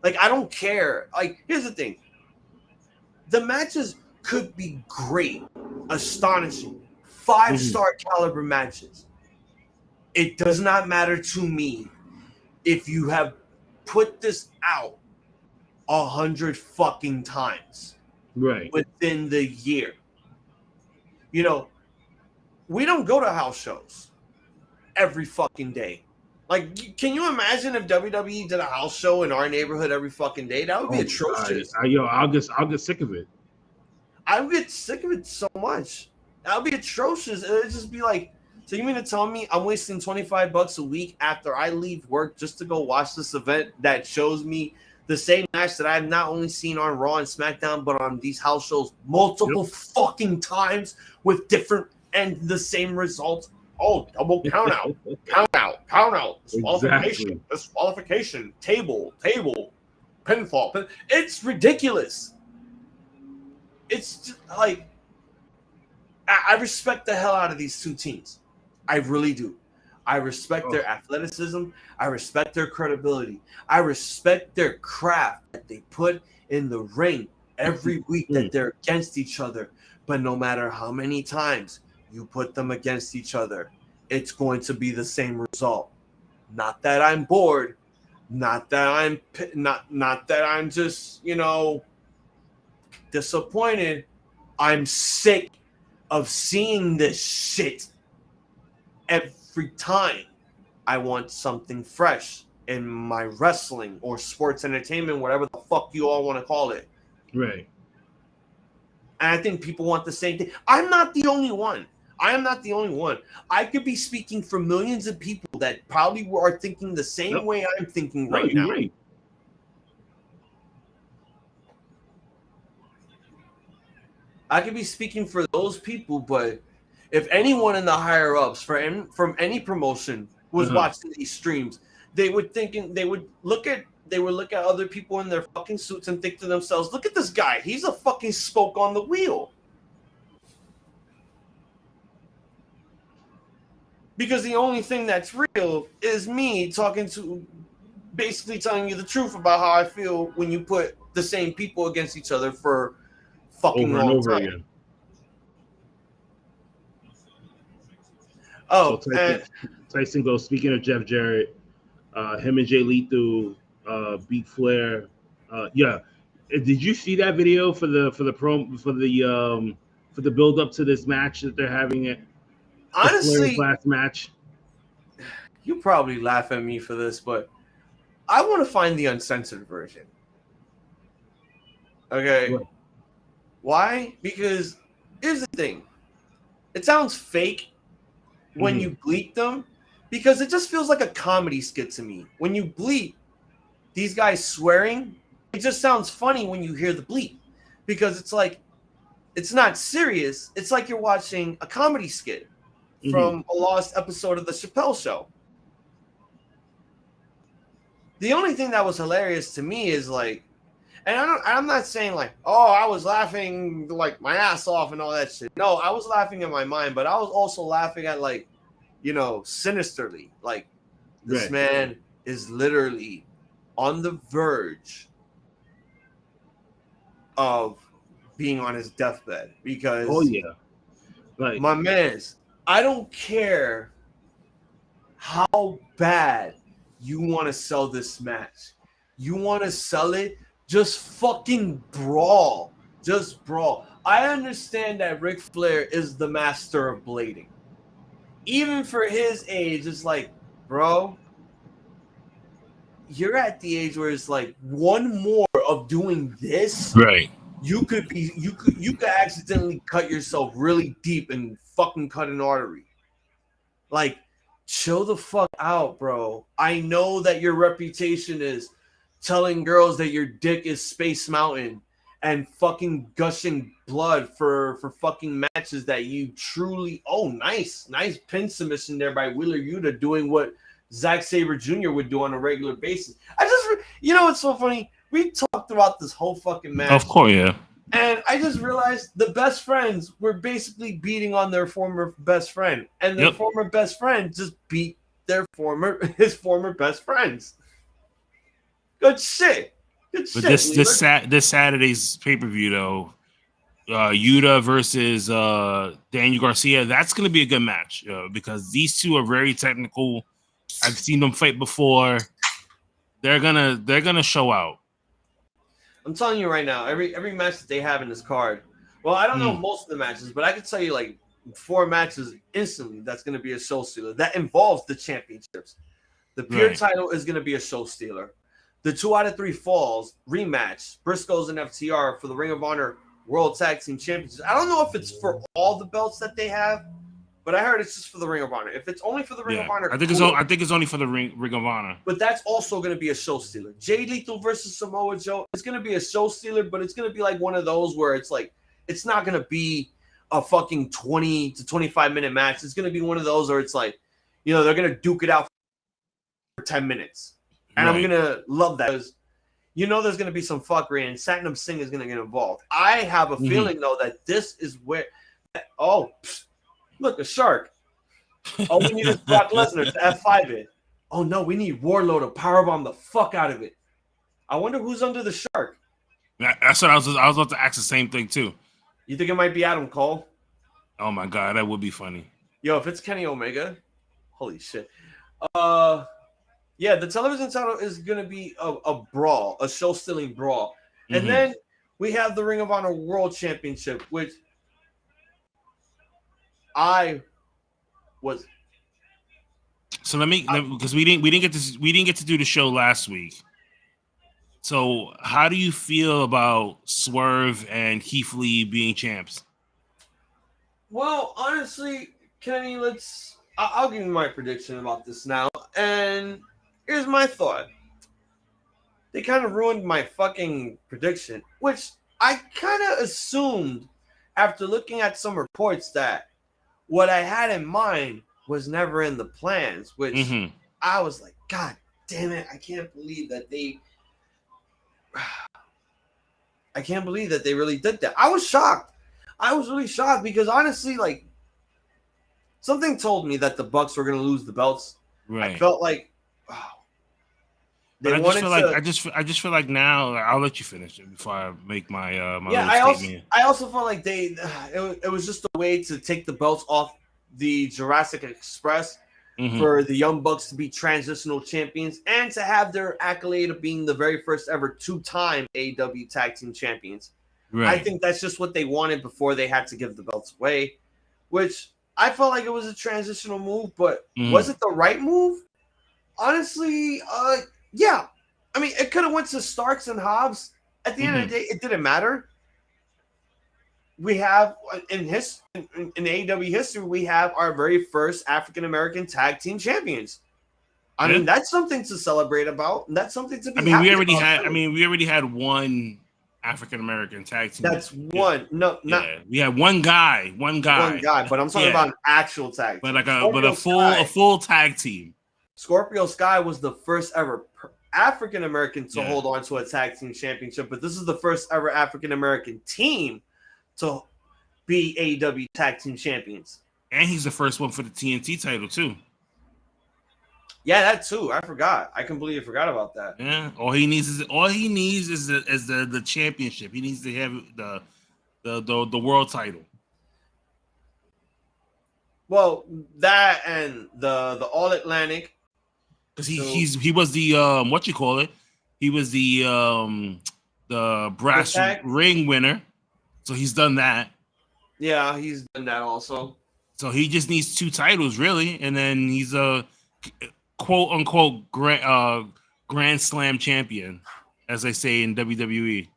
Like, I don't care. Like, here's the thing. The matches could be great, astonishing, 5-star caliber matches. It does not matter to me if you have put this out 100 fucking times within the year. You know, we don't go to house shows every fucking day. Like, can you imagine if WWE did a house show in our neighborhood every fucking day? That would be atrocious. I'll get sick of it. I would get sick of it so much. That would be atrocious. It would just be like, so you mean to tell me I'm wasting $25 a week after I leave work just to go watch this event that shows me the same match that I've not only seen on Raw and SmackDown, but on these house shows multiple fucking times with different and the same results? Oh, double count out, disqualification, table, pinfall. It's ridiculous. It's just like, I respect the hell out of these two teams. I really do. I respect their athleticism. I respect their credibility. I respect their craft that they put in the ring every week that they're against each other. But no matter how many times you put them against each other, it's going to be the same result. Not that I'm bored. Not that I'm just, disappointed. I'm sick of seeing this shit every time. I want something fresh in my wrestling or sports entertainment, whatever the fuck you all want to call it. Right. And I think people want the same thing. I'm not the only one. I am not the only one. I could be speaking for millions of people that probably are thinking the same way I'm thinking right now. Right. I could be speaking for those people, but if anyone in the higher ups from any promotion was watching these streams, they would look at other people in their fucking suits and think to themselves, look at this guy. He's a fucking spoke on the wheel. Because the only thing that's real is me basically telling you the truth about how I feel when you put the same people against each other for fucking over and long over time. again. Oh, so Tyson goes, speaking of Jeff Jarrett, him and Jay Lethal beat Flair. Did you see that video for the build up to this match that they're having at honestly, last match? You probably laugh at me for this, but I want to find the uncensored version. Okay. What? Why? Because here's the thing. It sounds fake when you bleep them, because it just feels like a comedy skit to me. When you bleep these guys swearing, it just sounds funny when you hear the bleep, because it's like, it's not serious. It's like you're watching a comedy skit from a lost episode of the Chappelle Show. The only thing that was hilarious to me is like, and I'm not saying like, oh, I was laughing like my ass off and all that shit. No, I was laughing in my mind, but I was also laughing at like, sinisterly. Like, this man is literally on the verge of being on his deathbed because like my man's, I don't care how bad you want to sell this match. You want to sell it, just fucking brawl. Just brawl. I understand that Ric Flair is the master of blading. Even for his age, it's like, bro, you're at the age where it's like one more of doing this. Right. You could accidentally cut yourself really deep and fucking cut an artery. Like, chill the fuck out, bro. I know that your reputation is telling girls that your dick is Space Mountain and fucking gushing blood for fucking matches that you truly. Oh, nice pin submission there by Wheeler Yuta, doing what Zack Sabre Jr. would do on a regular basis. It's so funny. We talked about this whole fucking match. Of course, yeah. And I just realized the best friends were basically beating on their former best friend, and their former best friend just beat his former best friends. Good shit. Good But shit. this Saturday's pay-per-view though, Yuta versus Daniel Garcia, that's going to be a good match because these two are very technical. I've seen them fight before. They're gonna show out. I'm telling you right now, every match that they have in this card. Well, I don't know most of the matches, but I can tell you like 4 matches instantly. That's going to be a show stealer. That involves the championships. The pure title is going to be a show stealer. The 2 out of 3 falls rematch Briscoes and FTR for the Ring of Honor World Tag Team Championships. I don't know if it's for all the belts that they have, but I heard it's just for the Ring of Honor. If it's only for the Ring of Honor, I think it's only for the Ring of Honor. But that's also going to be a show stealer. Jay Lethal versus Samoa Joe. It's going to be a show stealer, but it's going to be like one of those where it's like it's not going to be a fucking 20 to 25 minute match. It's going to be one of those where it's like, you know, they're going to duke it out for 10 minutes. And I'm going to love that because you know there's going to be some fuckery and Satnam Singh is going to get involved. I have a feeling, though, that this is where – look, a shark. Oh, we need Brock Lesnar to F5 it. Oh, no, we need Warlord to powerbomb the fuck out of it. I wonder who's under the shark. That's what I was about to ask the same thing, too. You think it might be Adam Cole? Oh, my God, that would be funny. Yo, if it's Kenny Omega, holy shit. Yeah, the television title is going to be a brawl, a show-stealing brawl. And then we have the Ring of Honor World Championship, which I was. So because we didn't get to do the show last week. So how do you feel about Swerve and Keith Lee being champs? Well, honestly, Kenny, I'll give you my prediction about this now. And here's my thought. They kind of ruined my fucking prediction, which I kind of assumed after looking at some reports that what I had in mind was never in the plans, which I was like, God damn it, I can't believe that they really did that. I was shocked. I was really shocked because honestly, like, something told me that the Bucks were going to lose the belts. Right. I felt like, I just feel like now I'll let you finish it before I make my statement. I also felt like it was just a way to take the belts off the Jurassic Express for the Young Bucks to be transitional champions and to have their accolade of being the very first ever 2-time AEW Tag Team Champions. Right. I think that's just what they wanted before they had to give the belts away, which I felt like it was a transitional move, but was it the right move? Honestly, yeah. I mean, it could have went to Starks and Hobbs. At the end of the day, it didn't matter. We have in AEW history, we have our very first African American tag team champions. I mean, that's something to celebrate about. And that's something to be. We already had one African American tag team. That's one. No, not. Yeah. We had one guy. But I'm talking about an actual tag team. But a full tag team. Scorpio Sky was the first ever African American to hold on to a tag team championship, but this is the first ever African American team to be AEW tag team champions. And he's the first one for the TNT title too. Yeah, that too. I forgot. I completely forgot about that. Yeah. All he needs is the championship. He needs to have the world title. Well, that and the All Atlantic. Because he was the what you call it? He was the brass ring winner. So he's done that. Yeah, he's done that also. So he just needs 2 titles, really, and then he's a quote unquote Grand Slam champion, as they say in WWE.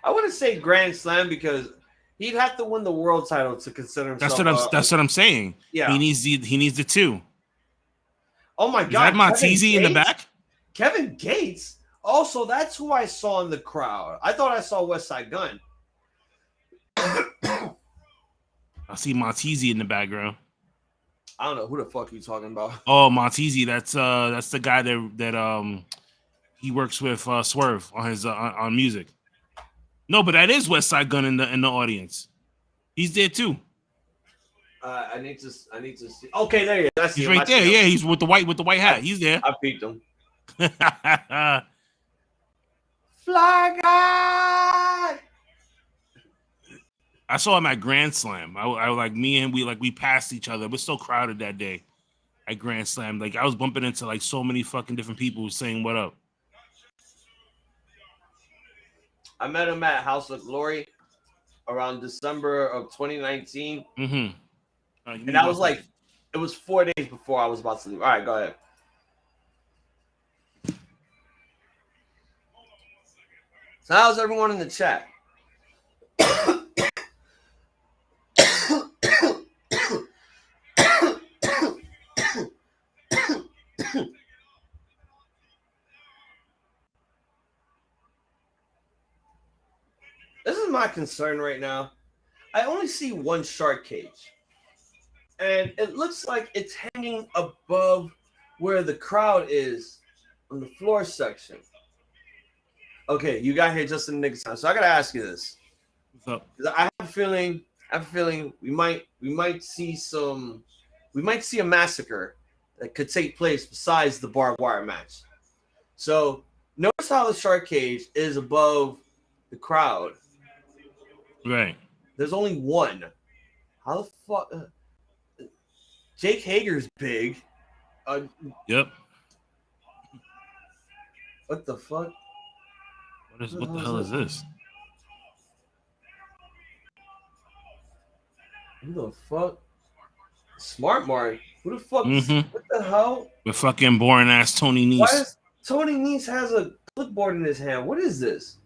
I wouldn't say Grand Slam because he'd have to win the world title to consider himself. That's what I'm saying. Yeah, he needs the 2. Oh my God! Is that Montezzi in the back? Kevin Gates. Also, that's who I saw in the crowd. I thought I saw West Side Gun. I see Montezzi in the background. I don't know who the fuck you talking about. Oh, Montezzi. That's the guy that he works with Swerve on his on music. No, but that is West Side Gun in the audience. He's there too. I need to see. Okay, there he is. I see He's him. right there. Yeah, he's with the white hat. He's there. I peeped him. Fly guy. I saw him at Grand Slam. I like me and we passed each other. It was so crowded that day at Grand Slam. Like I was bumping into like so many fucking different people saying what up. I met him at House of Glory around December of 2019. Mm-hmm. And I was like, it was 4 days before I was about to leave. All right, go ahead. So how's everyone in the chat? This is my concern right now. I only see one shark cage. And it looks like it's hanging above where the crowd is on the floor section. Okay, you got here just in the nick of time. So I gotta ask you this. What's up? I have a feeling we might see a massacre that could take place besides the barbed wire match. So notice how the shark cage is above the crowd. Right. There's only one. How the fuck? Jake Hager's big. Yep. What the fuck? What the hell is this? Who the fuck? Smart Mark. Who the fuck? Mm-hmm. What the hell? With fucking boring ass Tony Nese. Why does Tony Nese has a clipboard in his hand? What is this?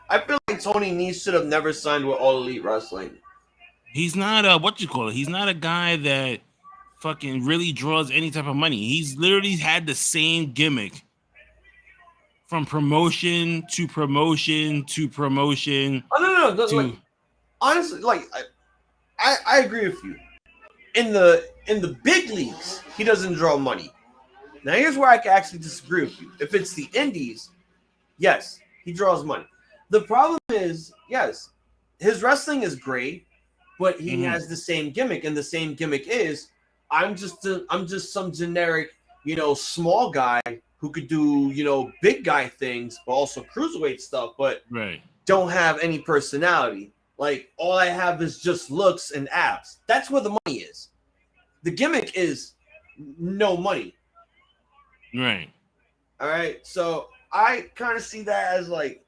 I feel like Tony Nese should have never signed with All Elite Wrestling. He's not he's not a guy that fucking really draws any type of money. He's literally had the same gimmick from promotion to promotion to promotion. Oh no. Like, honestly, like I agree with you. In the big leagues, he doesn't draw money. Now here's where I can actually disagree with you. If it's the indies, yes, he draws money. The problem is, yes, his wrestling is great, but he has the same gimmick, and the same gimmick is I'm just some generic, small guy who could do, big guy things, but also cruiserweight stuff, but don't have any personality. Like, all I have is just looks and abs. That's where the money is. The gimmick is no money. Right. All right. So I kind of see that as like,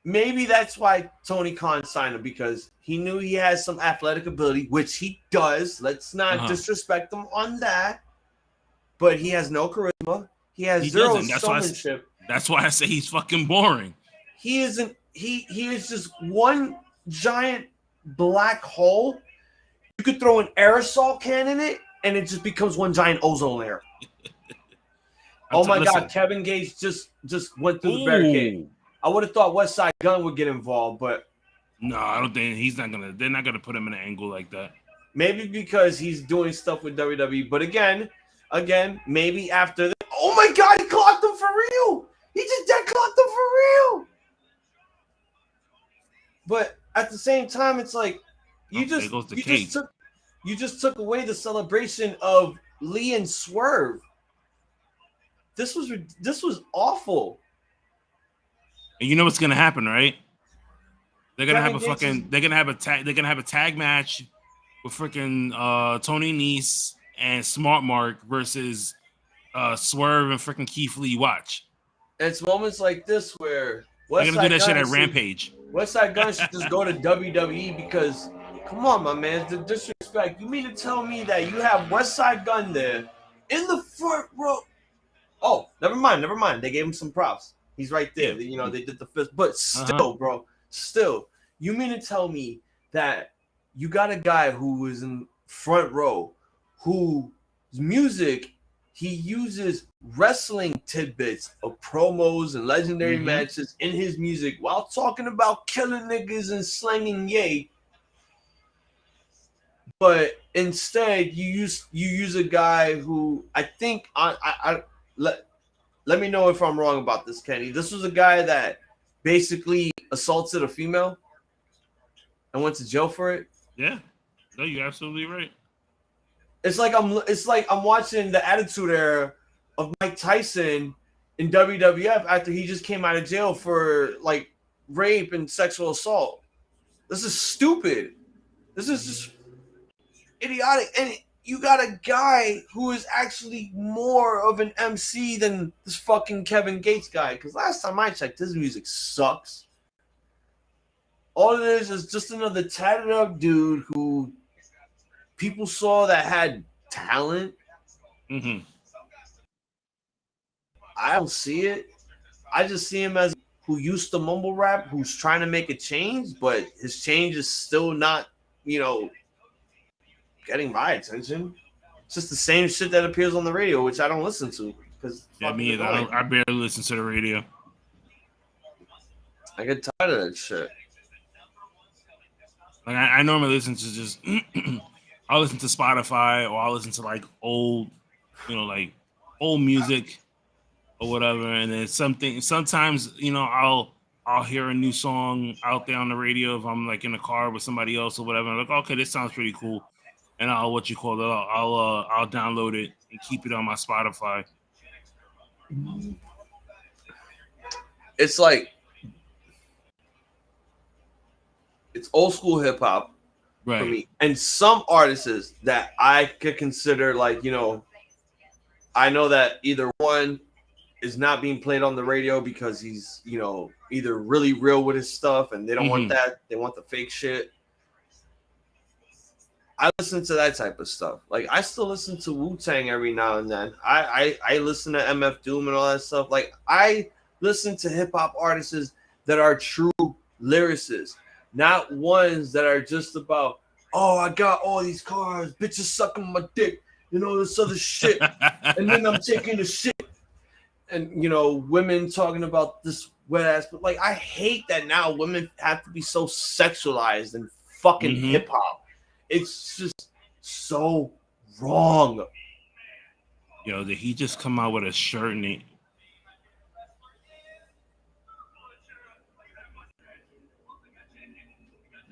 maybe that's why Tony Khan signed him, because he knew he has some athletic ability, which he does. Let's not disrespect him on that. But he has no charisma. He has zero showmanship. That's why I say he's fucking boring. He isn't. He is just one giant black hole. You could throw an aerosol can in it, and it just becomes one giant ozone layer. Oh my God! Kevin Gage just went through the barricade. I would have thought West Side Gun would get involved, but no, I don't think he's not gonna. They're not gonna put him in an angle like that. Maybe because he's doing stuff with WWE, but again, maybe after. Oh my God! He clocked him for real. He just dead clocked him for real. But at the same time, it's like you just took away the celebration of Lee and Swerve. This was awful. And you know what's gonna happen, right? They're gonna have a tag match with freaking Tony Nese and Smart Mark versus Swerve and freaking Keith Lee. Watch. It's moments like this where they're gonna do that shit at Rampage. West Side Gun should just go to WWE, because come on, my man, the disrespect. You mean to tell me that you have West Side Gun there in the front row? Oh, never mind. They gave him some props. He's right there. Yeah. They did the fist. But still, bro, you mean to tell me that you got a guy who is in front row, whose music, he uses wrestling tidbits of promos and legendary matches in his music while talking about killing niggas and slanging yay. But instead, you use a guy who I think let me know if I'm wrong about this, Kenny. This was a guy that basically assaulted a female and went to jail for it. Yeah, no, you're absolutely right. It's like I'm watching the Attitude Era of Mike Tyson in WWF after he just came out of jail for like rape and sexual assault. This is stupid. This is just idiotic. And you got a guy who is actually more of an MC than this fucking Kevin Gates guy. Because last time I checked, his music sucks. All it is just another tatted up dude who people saw that had talent. Mm-hmm. I don't see it. I just see him as who used to mumble rap, who's trying to make a change, but his change is still not, getting my attention. It's just the same shit that appears on the radio, which I don't listen to. Yeah, me either. I barely listen to the radio. I get tired of that shit. Like I normally listen to just I'll listen to Spotify or I'll listen to like old, like old music or whatever, and then sometimes I'll hear a new song out there on the radio if I'm like in the car with somebody else or whatever. I'm like, okay, this sounds pretty cool, and I'll download it and keep it on my Spotify. It's like it's old school hip hop right. for me, and some artists that I could consider like I know that either one is not being played on the radio because he's either really real with his stuff and they don't want that, they want the fake shit. I listen to that type of stuff. Like I still listen to Wu-Tang every now and then. I listen to MF Doom and all that stuff. Like I listen to hip hop artists that are true lyricists, not ones that are just about, oh, I got all these cars, bitches sucking my dick, this other shit, and then I'm taking the shit, and women talking about this wet ass. But like, I hate that now women have to be so sexualized and fucking hip hop. It's just so wrong. Did he just come out with a shirt and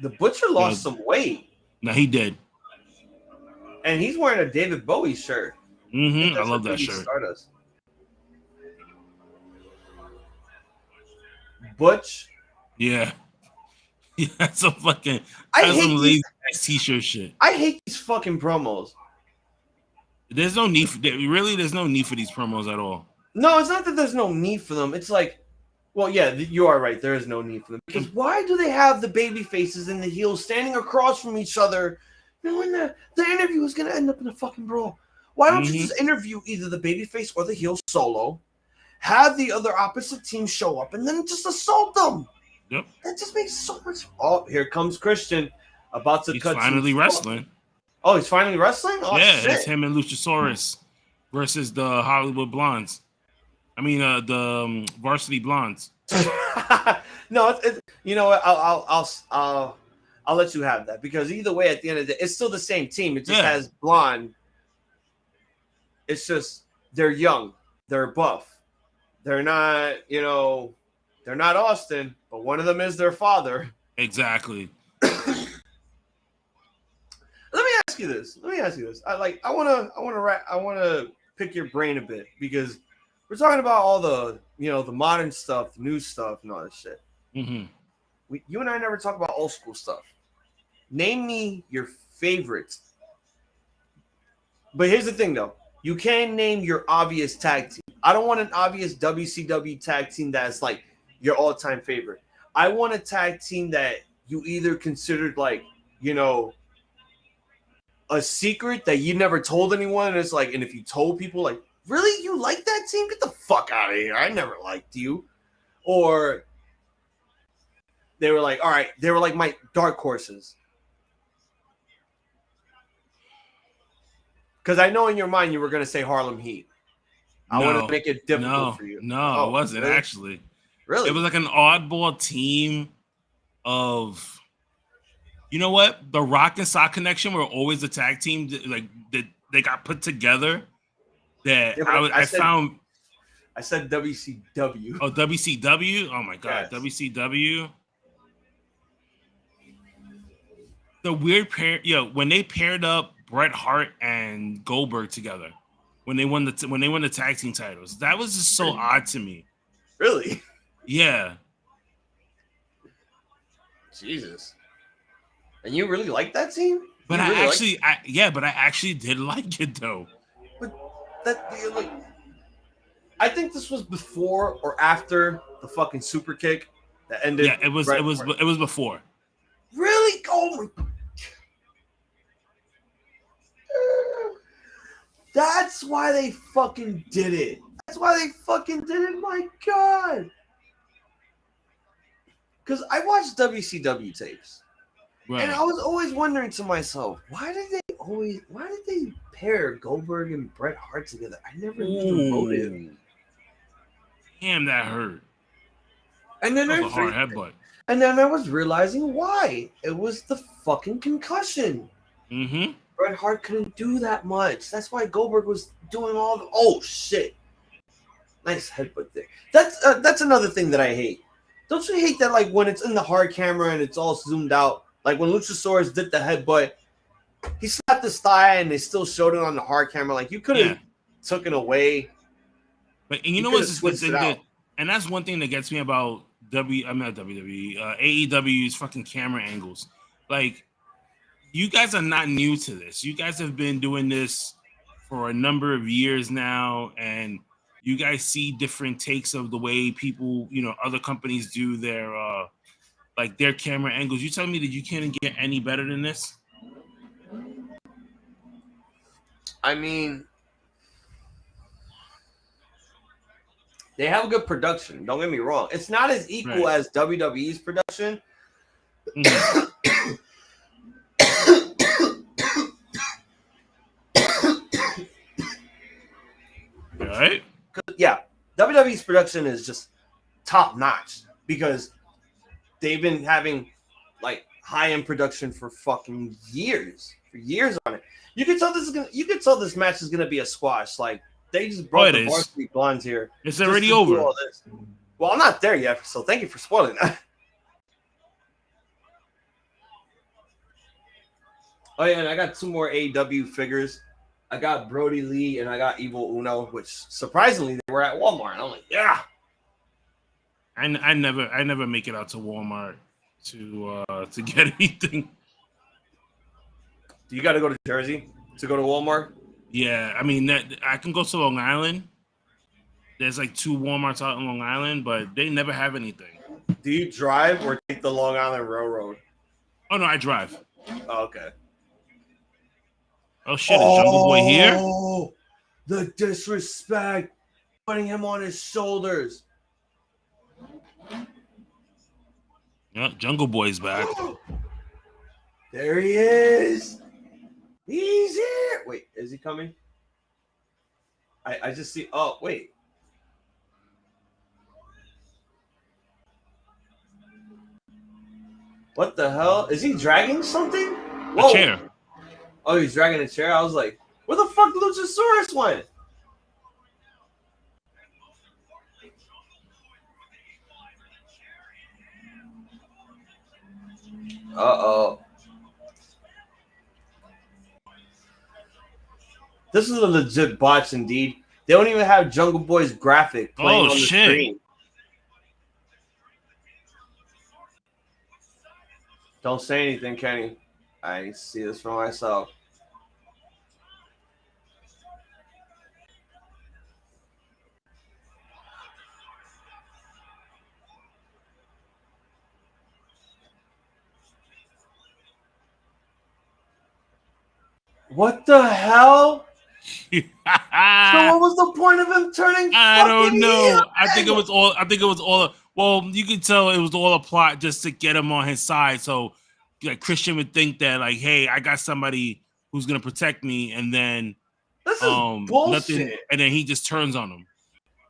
The Butcher lost some weight. No, he did. And he's wearing a David Bowie shirt. I love that shirt. Stardust. Butch. Yeah. That's some fucking some lazy ass t-shirt shit. I hate these fucking promos. There's no need for there's no need for these promos at all. No, it's not that there's no need for them. It's like, well, yeah, you are right. There is no need for them. Because why do they have the baby faces and the heels standing across from each other knowing that the interview is going to end up in a fucking brawl? Why don't you just interview either the baby face or the heel solo, have the other opposite team show up, and then just assault them? Yep. That just makes so much. Oh, here comes Christian about to cut. He's finally wrestling. Oh, he's finally wrestling? Oh, yeah, shit. It's him and Luchasaurus versus the Hollywood Blondes. I mean, the Varsity Blondes. No, you know what? I'll let you have that, because either way, at the end of the day, it's still the same team. It just has blonde. It's just they're young, they're buff, they're not, they're not Austin, but one of them is their father. Exactly. Let me ask you this. I want to pick your brain a bit, because we're talking about all the, the modern stuff, the new stuff, and all that shit. Mm-hmm. You and I never talk about old school stuff. Name me your favorites. But here's the thing, though. You can name your obvious tag team. I don't want an obvious WCW tag team that's like your all-time favorite. I want a tag team that you either considered like, a secret that you never told anyone. And it's like, and if you told people like, really, you like that team? Get the fuck out of here. I never liked you. Or they were like, all right, they were like my dark horses. Because I know in your mind you were going to say Harlem Heat. I want to make it difficult for you. No, it wasn't really? Actually. Really? It was like an oddball team of You know what? The Rock and Sock Connection were always a tag team that they got put together. That Yeah, I found. I said WCW. Oh, WCW. Oh my God, Yes. WCW. The weird pair. When they paired up Bret Hart and Goldberg together, when they won the tag team titles, that was just so odd to me. Really? Yeah. Jesus. And you really like that team? But I actually did like it though. But I think this was before or after the fucking super kick that ended. Yeah, it was before. Really? Oh my. That's why they fucking did it. My God. Because I watched WCW tapes. Right. And I was always wondering to myself, why did they pair Goldberg and Bret Hart together? I never knew the motive. Damn, that hurt. And then that was a hard headbutt. And then I was realizing why. It was the fucking concussion. Mm-hmm. Bret Hart couldn't do that much. That's why Goldberg was doing all the. Oh shit! Nice headbutt there. That's another thing that I hate. Don't you hate that, like, when it's in the hard camera and it's all zoomed out? Like when Luchasaurus did the headbutt, he slapped his thigh and they still showed it on the hard camera. Like, you could have took it away. But and you know what's this thing and that's one thing that gets me about AEW's fucking camera angles. Like, you guys are not new to this. You guys have been doing this for a number of years now, and you guys see different takes of the way people, other companies do their their camera angles. You telling me that you can't get any better than this? I mean, they have a good production. Don't get me wrong. It's not as equal as WWE's production. Mm-hmm. All right. Yeah, WWE's production is just top notch because they've been having like high-end production for fucking years. On it. You can tell this match is gonna be a squash. Like, they just brought the Varsity Blondes here. It's already over. Well, I'm not there yet, so thank you for spoiling that. Oh yeah, and I got 2 more AEW figures. I got Brody Lee and I got Evil Uno, which surprisingly they were at Walmart. And I'm like, yeah. I never make it out to Walmart to get anything. Do you got to go to Jersey to go to Walmart? Yeah, I mean, I can go to Long Island. There's like 2 Walmarts out in Long Island, but they never have anything. Do you drive or take the Long Island Railroad? Oh no, I drive. Oh, okay. Oh shit, is Jungle Boy here? Oh, the disrespect. Putting him on his shoulders. Yeah, Jungle Boy's back. There he is. He's here. Wait, is he coming? I just see. Oh, wait. What the hell? Is he dragging something? Whoa. A chair. Oh, he's dragging a chair? I was like, where the fuck Luchasaurus went? Uh-oh. This is a legit botch indeed. They don't even have Jungle Boy's graphic playing on the screen. Don't say anything, Kenny. I see this for myself. What the hell? So what was the point of him turning? I don't know. I think it was all. Well, you can tell it was all a plot just to get him on his side. So, like, Christian would think that, like, hey, I got somebody who's gonna protect me, and then this is bullshit. Nothing, and then he just turns on him.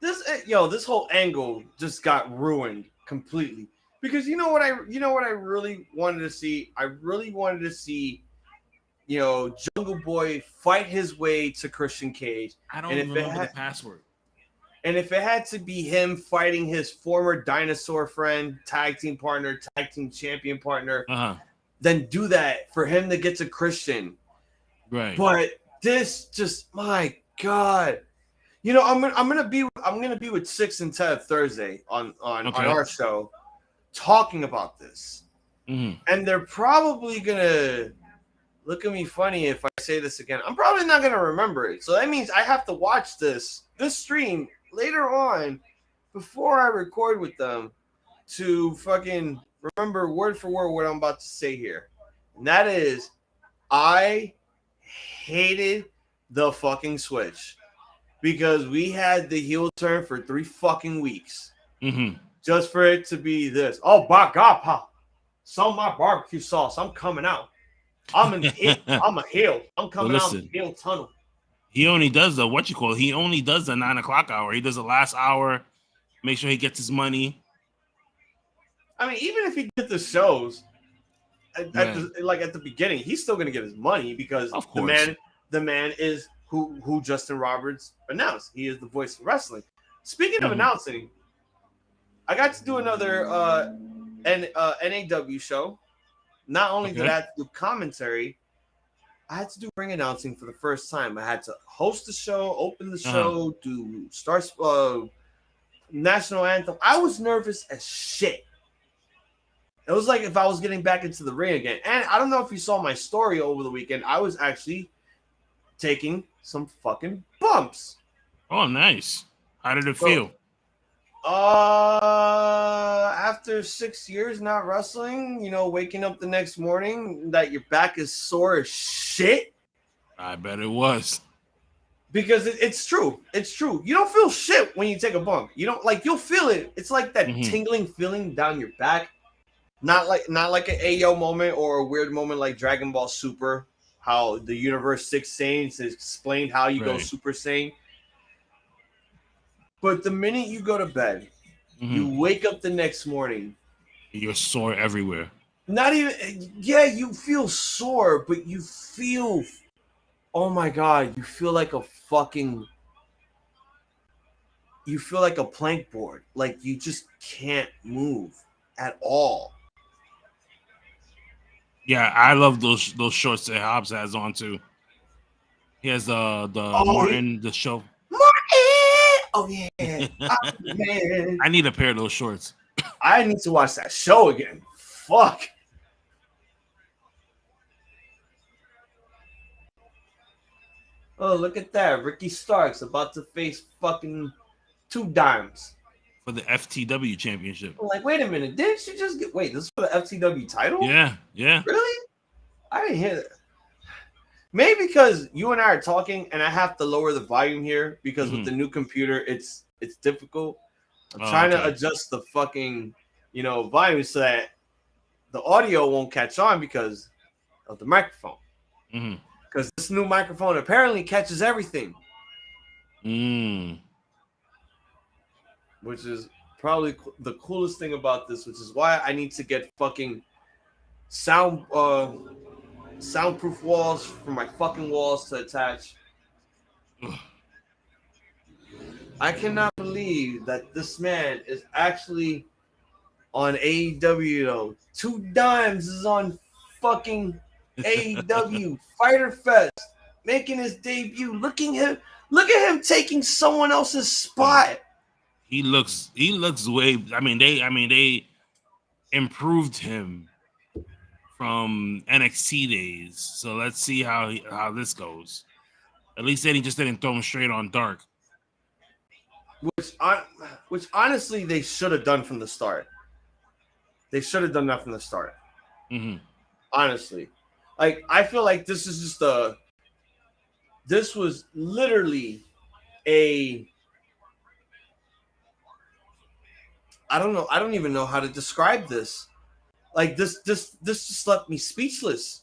This whole angle just got ruined completely. Because you know what I really wanted to see? I really wanted to see, Jungle Boy fight his way to Christian Cage. I don't remember the password. And if it had to be him fighting his former dinosaur friend, tag team partner, tag team champion partner, then do that for him to get to Christian. Right. But this just, my God. I'm gonna be with Six and Ted Thursday on our show talking about this. Mm-hmm. And they're probably gonna look at me funny if I say this again. I'm probably not gonna remember it. So that means I have to watch this stream later on before I record with them to fucking remember word for word what I'm about to say here. And that is, I hated the fucking switch because we had the heel turn for 3 fucking weeks. Mm-hmm. Just for it to be this. Oh, my God, Pop. Some of my barbecue sauce. I'm coming out. I'm a heel. I'm coming out the heel tunnel. He only does he only does the 9 o'clock hour. He does the last hour, make sure he gets his money. I mean, even if he did the shows at the beginning, he's still gonna get his money because of course. the man is who Justin Roberts announced. He is the voice of wrestling. Speaking of announcing, I got to do another NAW show. Not only did I have to do commentary, I had to do ring announcing for the first time. I had to host the show, open the show, do start national anthem. I was nervous as shit. It was like if I was getting back into the ring again. And I don't know if you saw my story over the weekend. I was actually taking some fucking bumps. Oh, nice. How did it feel? After 6 years not wrestling, waking up the next morning that your back is sore as shit. I bet it was. Because it's true. It's true. You don't feel shit when you take a bump. You don't you'll feel it. It's like that tingling feeling down your back. Not like an AO moment or a weird moment like Dragon Ball Super, how the Universe 6 Saiyans explained how you go Super Saiyan. But the minute you go to bed, you wake up the next morning. You're sore everywhere. Not even, you feel sore, but you feel, oh my God, you feel like a plank board. Like you just can't move at all. Yeah, I love those shorts that Hobbs has on too. He has the Martin, the show. Oh, yeah. Oh, man. I need a pair of those shorts. I need to watch that show again. Fuck. Oh, look at that. Ricky Starks about to face fucking 2 dimes. For the FTW championship. I'm like, wait a minute. Didn't she just get... Wait, this is for the FTW title? Yeah. Really? I didn't hear that. Maybe because you and I are talking and I have to lower the volume here because with the new computer, it's difficult. I'm trying to adjust the fucking, volume so that the audio won't catch on because of the microphone. Because this new microphone apparently catches everything. Which is probably the coolest thing about this, which is why I need to get fucking soundproof walls for my fucking walls to attach. I cannot believe that this man is actually on AEW though. 2 Dimes is on fucking AEW Fyter Fest, making his debut. Look at him taking someone else's spot. He looks way. I mean, they improved him from NXT days. So let's see how this goes. At least they just didn't throw him straight on Dark. Which honestly they should have done from the start. They should have done that from the start. Honestly. Like, I feel like this was literally I don't know. I don't even know how to describe this. Like this just left me speechless.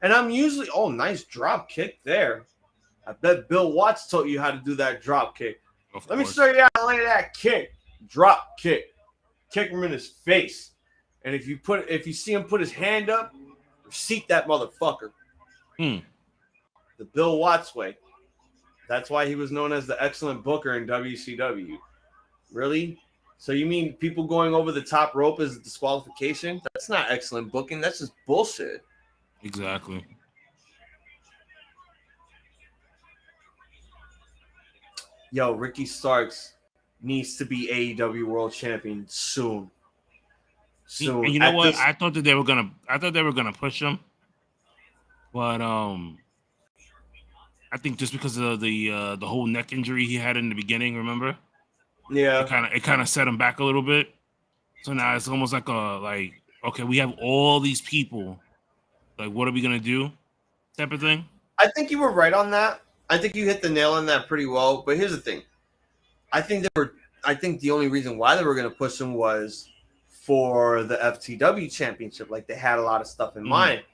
And I'm usually, nice drop kick there. I bet Bill Watts taught you how to do that drop kick. Let me show you how to lay that kick. Drop kick. Kick him in his face. And if you see him put his hand up, seat that motherfucker. The Bill Watts way. That's why he was known as the excellent booker in WCW. Really? So you mean people going over the top rope is a disqualification? That's not excellent booking. That's just bullshit. Exactly. Yo, Ricky Starks needs to be AEW World Champion soon. And you know what? I thought they were gonna push him, but I think just because of the whole neck injury he had in the beginning, remember? Yeah. It kind of set him back a little bit. So now it's almost like okay, we have all these people. Like, what are we gonna do? Type of thing. I think you were right on that. I think you hit the nail on that pretty well. But here's the thing. I think the only reason why they were gonna push him was for the FTW championship. Like, they had a lot of stuff in mind.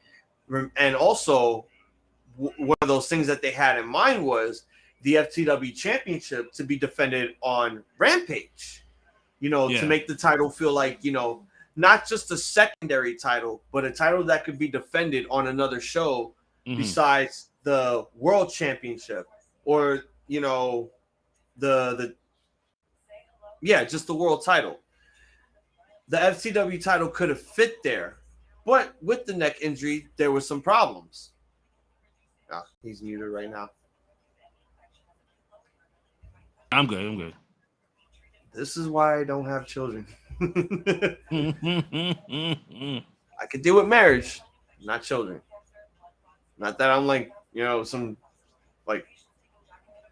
And also, one of those things that they had in mind was the FTW championship to be defended on Rampage, to make the title feel like, not just a secondary title, but a title that could be defended on another show besides the world championship or, just the world title. The FTW title could have fit there, but with the neck injury, there were some problems. He's muted right now. I'm good. This is why I don't have children. I could deal with marriage, not children. Not that I'm like, some like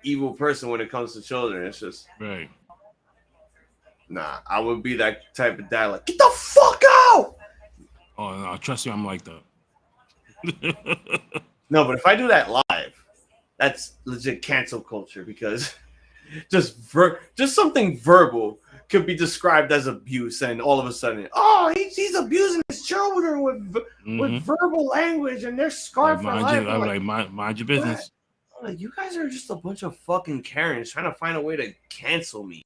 evil person when it comes to children. It's just right. Nah, I would be that type of dad. Like, get the fuck out! Oh no, trust me, I'm like that. No, but if I do that live, that's legit cancel culture because just something verbal could be described as abuse, and all of a sudden, he's abusing his children with verbal language, and they're scarred for life. I'm like, mind your business. Like, you guys are just a bunch of fucking Karens trying to find a way to cancel me.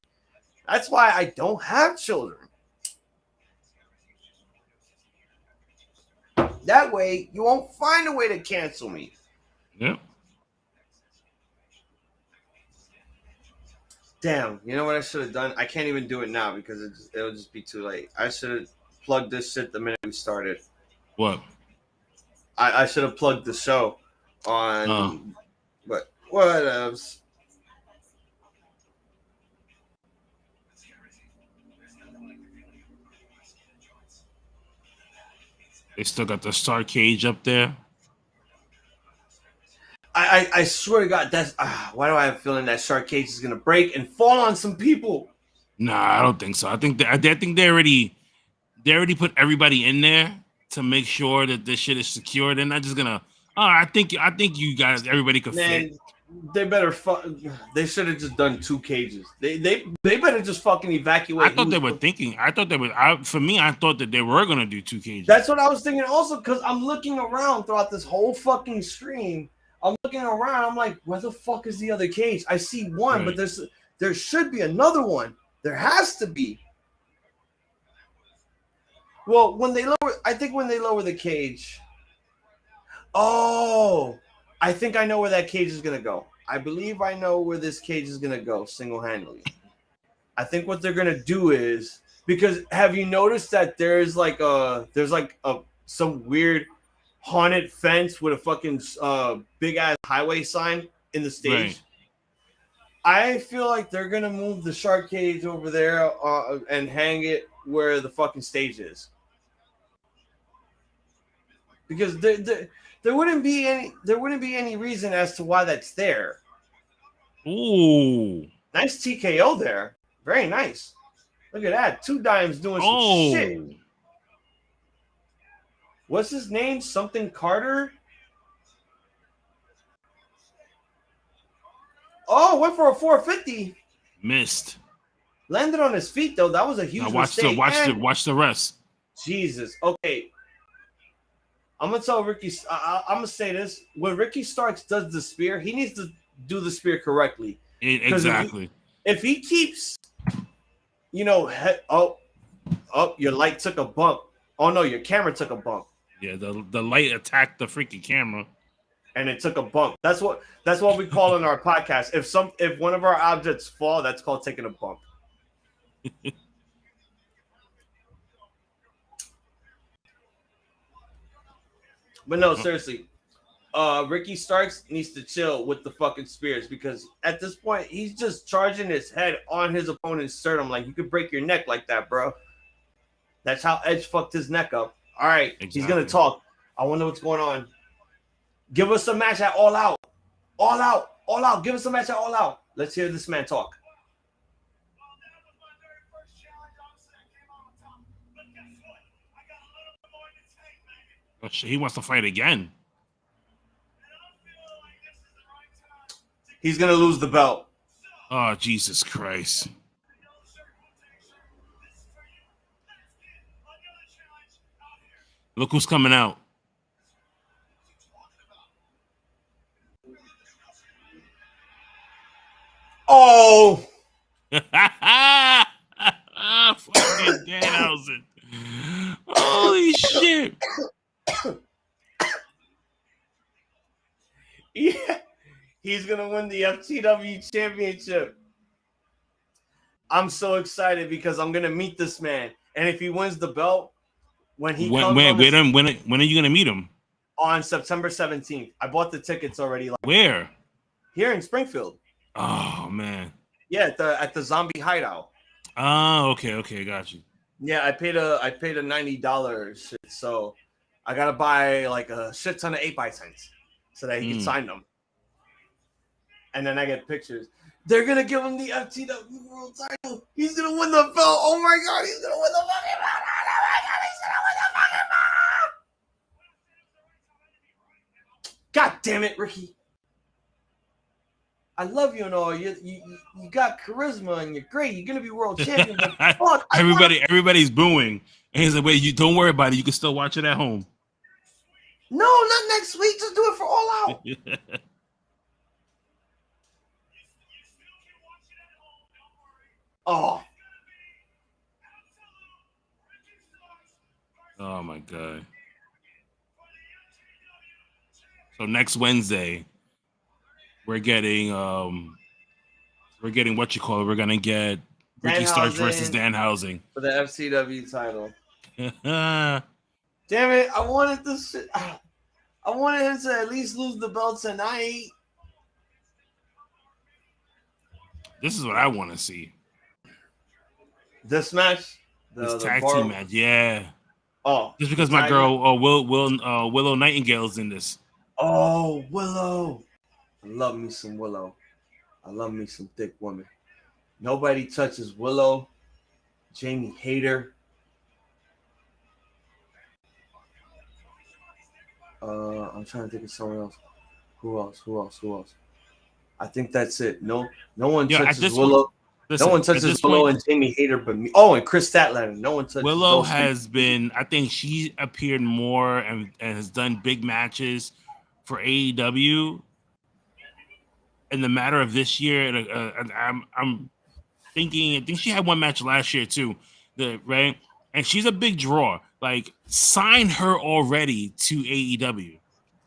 That's why I don't have children. That way, you won't find a way to cancel me. Yep. Damn, you know what I should have done? I can't even do it now because it'll just be too late. I should have plugged this shit the minute we started. What? I should have plugged the show on... But whatevs. They still got the Star Cage up there. I swear to God, that's why do I have a feeling that Shark Cage is gonna break and fall on some people? Nah, I don't think so. I think they already put everybody in there to make sure that this shit is secure. They're not just gonna. I think you guys, everybody could fit. They better. They should have just done 2 cages. They better just fucking evacuate. I thought they were thinking. I thought they were. For me, I thought that they were gonna do 2 cages. That's what I was thinking. Also, because I'm looking around throughout this whole fucking stream. I'm looking around. I'm like, where the fuck is the other cage? I see one, right. but there should be another one. There has to be. Well, when they lower the cage. Oh, I think I know where that cage is gonna go. I believe I know where this cage is gonna go single-handedly. I think what they're gonna do is, because have you noticed that there's some weird haunted fence with a fucking big ass highway sign in the stage? Right. I feel like they're gonna move the shark cage over there and hang it where the fucking stage is, because there wouldn't be any reason as to why that's there. Ooh, nice TKO there, very nice. Look at that, 2 Dimes doing some shit. What's his name? Something Carter. Oh, went for a 450. Missed. Landed on his feet though. That was a huge mistake. Watch the rest. Jesus. Okay. I'm gonna tell Ricky. I'm gonna say this: when Ricky Starks does the spear, he needs to do the spear correctly. Exactly. If he keeps, your light took a bump. Oh no, your camera took a bump. Yeah, the light attacked the freaking camera. And it took a bump. That's what we call in our podcast. If one of our objects fall, that's called taking a bump. But no, seriously. Ricky Starks needs to chill with the fucking spears because at this point he's just charging his head on his opponent's sternum like you could break your neck like that, bro. That's how Edge fucked his neck up. All right, exactly. He's gonna talk. I wonder what's going on. Give us a match at All Out. All Out. All Out. Give us a match at All Out. Let's hear this man talk. Oh, shit, he wants to fight again. He's going to lose the belt. Oh, Jesus Christ. Look who's coming out. Oh! Fucking Danhausen. Holy shit. Yeah. He's going to win the FTW championship. I'm so excited because I'm going to meet this man. And if he wins the belt, when are you going to meet him? On September 17th. I bought the tickets already. Where? Here in Springfield. Oh, man. Yeah, at the Zombie Hideout. Oh, okay, got you. Yeah, I paid a $90 shit, so I gotta buy like a shit ton of 8x10s so that he can sign them. And then I get pictures. They're gonna give him the FTW World Title. He's gonna win the belt. Oh my god, he's gonna win the fucking belt. Oh my god, he's gonna win the fucking belt. God damn it, Ricky. I love you and all. You got charisma and you're great. You're gonna be world champion. But fuck, everybody's booing. And he's like, wait, you don't worry about it. You can still watch it at home. No, not next week. Just do it for All Out. Oh. Oh my god. So next Wednesday, we're getting what you call it. We're gonna get Ricky Starks versus Danhausen for the FCW title. Damn it! I wanted this. I wanted him to at least lose the belt tonight. This is what I want to see. This match, this tag team match, yeah. Oh, just because my girl Willow Nightingale's in this. Oh, Willow. I love me some Willow. I love me some thick woman. Nobody touches Willow. Jamie Hayter. I'm trying to think of someone else. Who else? I think that's it. No one touches Willow. No one touches Willow and Jamie Hayter but me. Oh, and Chris Statlander. No one touches Willow has been, I think she appeared more and has done big matches for AEW in the matter of this year. I'm thinking, I think she had one match last year too, right? And she's a big draw. Like, sign her already to AEW.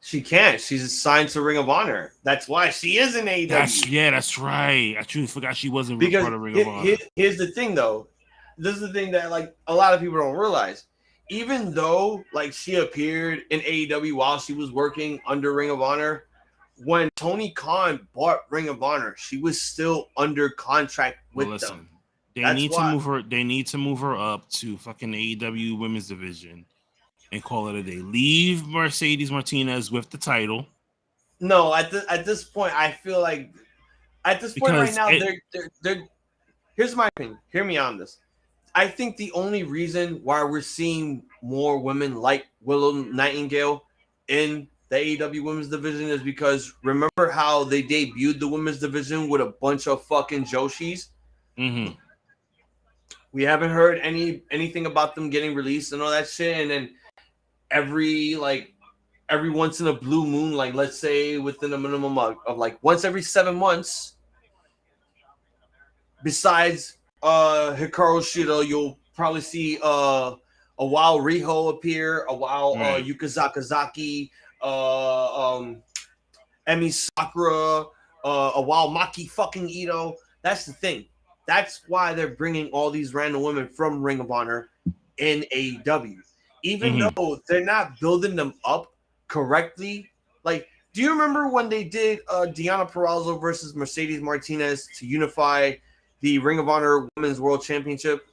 She can't. She's signed to Ring of Honor. That's why she is in AEW. That's right. I truly forgot she wasn't part of Ring of Honor. Here's the thing, though. This is the thing that like a lot of people don't realize. Even though like she appeared in AEW while she was working under Ring of Honor, when Tony Khan bought Ring of Honor, she was still under contract with them. They need to move her. They need to move her up to fucking AEW Women's Division and call it a day. Leave Mercedes Martinez with the title. No, at this point, I feel like at this point right now, they're. Here's my opinion. Hear me on this. I think the only reason why we're seeing more women like Willow Nightingale in the AEW Women's Division is because remember how they debuted the Women's Division with a bunch of fucking Joshis? Mm-hmm. We haven't heard anything about them getting released and all that shit. And then every once in a blue moon, like let's say within a minimum of like once every 7 months, besides Hikaru Shida, you'll probably see a while Riho appear, a while Right. Yuka Sakazaki, Emi Sakura, a while Maki fucking Ito. That's the thing. That's why they're bringing all these random women from Ring of Honor in AEW. Even though they're not building them up correctly. Like, do you remember when they did Deonna Purrazzo versus Mercedes Martinez to unify the Ring of Honor Women's World Championship?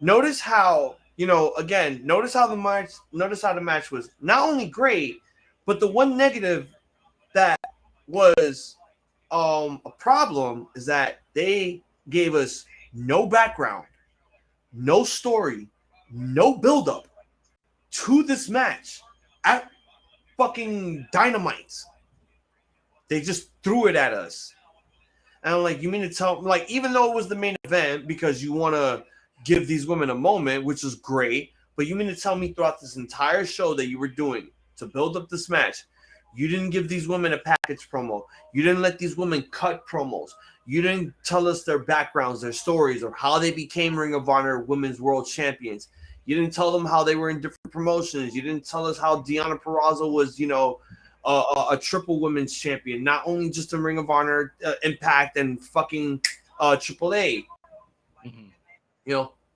Notice how, notice how the match was not only great, but the one negative that was a problem is that they gave us no background, no story, no build-up to this match at fucking Dynamite. They just threw it at us. And I'm like, you mean to tell, like, even though it was the main event because you want to give these women a moment, which is great, but you mean to tell me throughout this entire show that you were doing to build up this match, you didn't give these women a package promo. You didn't let these women cut promos. You didn't tell us their backgrounds, their stories, or how they became Ring of Honor Women's World Champions. You didn't tell them how they were in different promotions. You didn't tell us how Deonna Purrazzo was, a triple women's champion, not only just in Ring of Honor, Impact, and fucking AAA.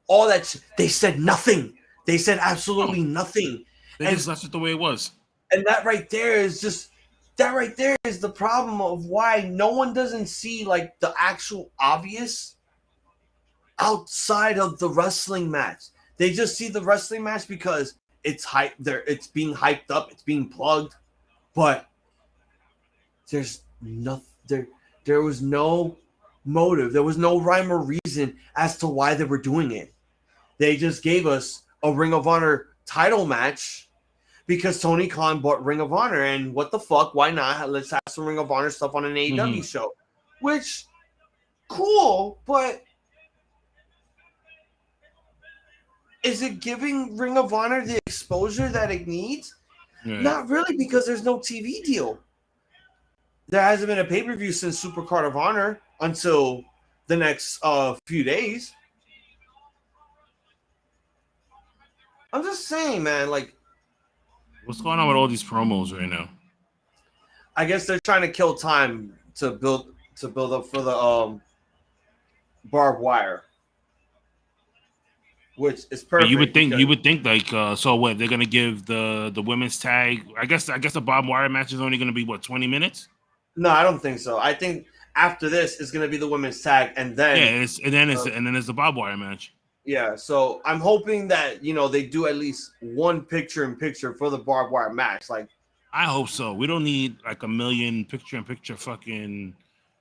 All that. They said nothing. They said absolutely nothing. They just left it the way it was. And that right there is the problem of why no one doesn't see like the actual obvious outside of the wrestling match. They just see the wrestling match because it's hype there, it's being hyped up, it's being plugged, but there's nothing there was no motive, there was no rhyme or reason as to why they were doing it. They just gave us a Ring of Honor title match because Tony Khan bought Ring of Honor, and what the fuck, why not? Let's have some Ring of Honor stuff on an AEW show. Which, cool, but is it giving Ring of Honor the exposure that it needs? Yeah. Not really, because there's no TV deal. There hasn't been a pay-per-view since Supercard of Honor until the next few days. I'm just saying, man, like, what's going on with all these promos right now? I guess they're trying to kill time to build up for the barbed wire, which is perfect. You would think like so what they're gonna give the women's tag. I guess the barbed wire match is only gonna be 20 minutes. No, I don't think so. I think after this is gonna be the women's tag, and then it's the barbed wire match. Yeah, so I'm hoping that they do at least one picture-in-picture for the barbed wire match. Like, I hope so. We don't need like a million picture-in-picture fucking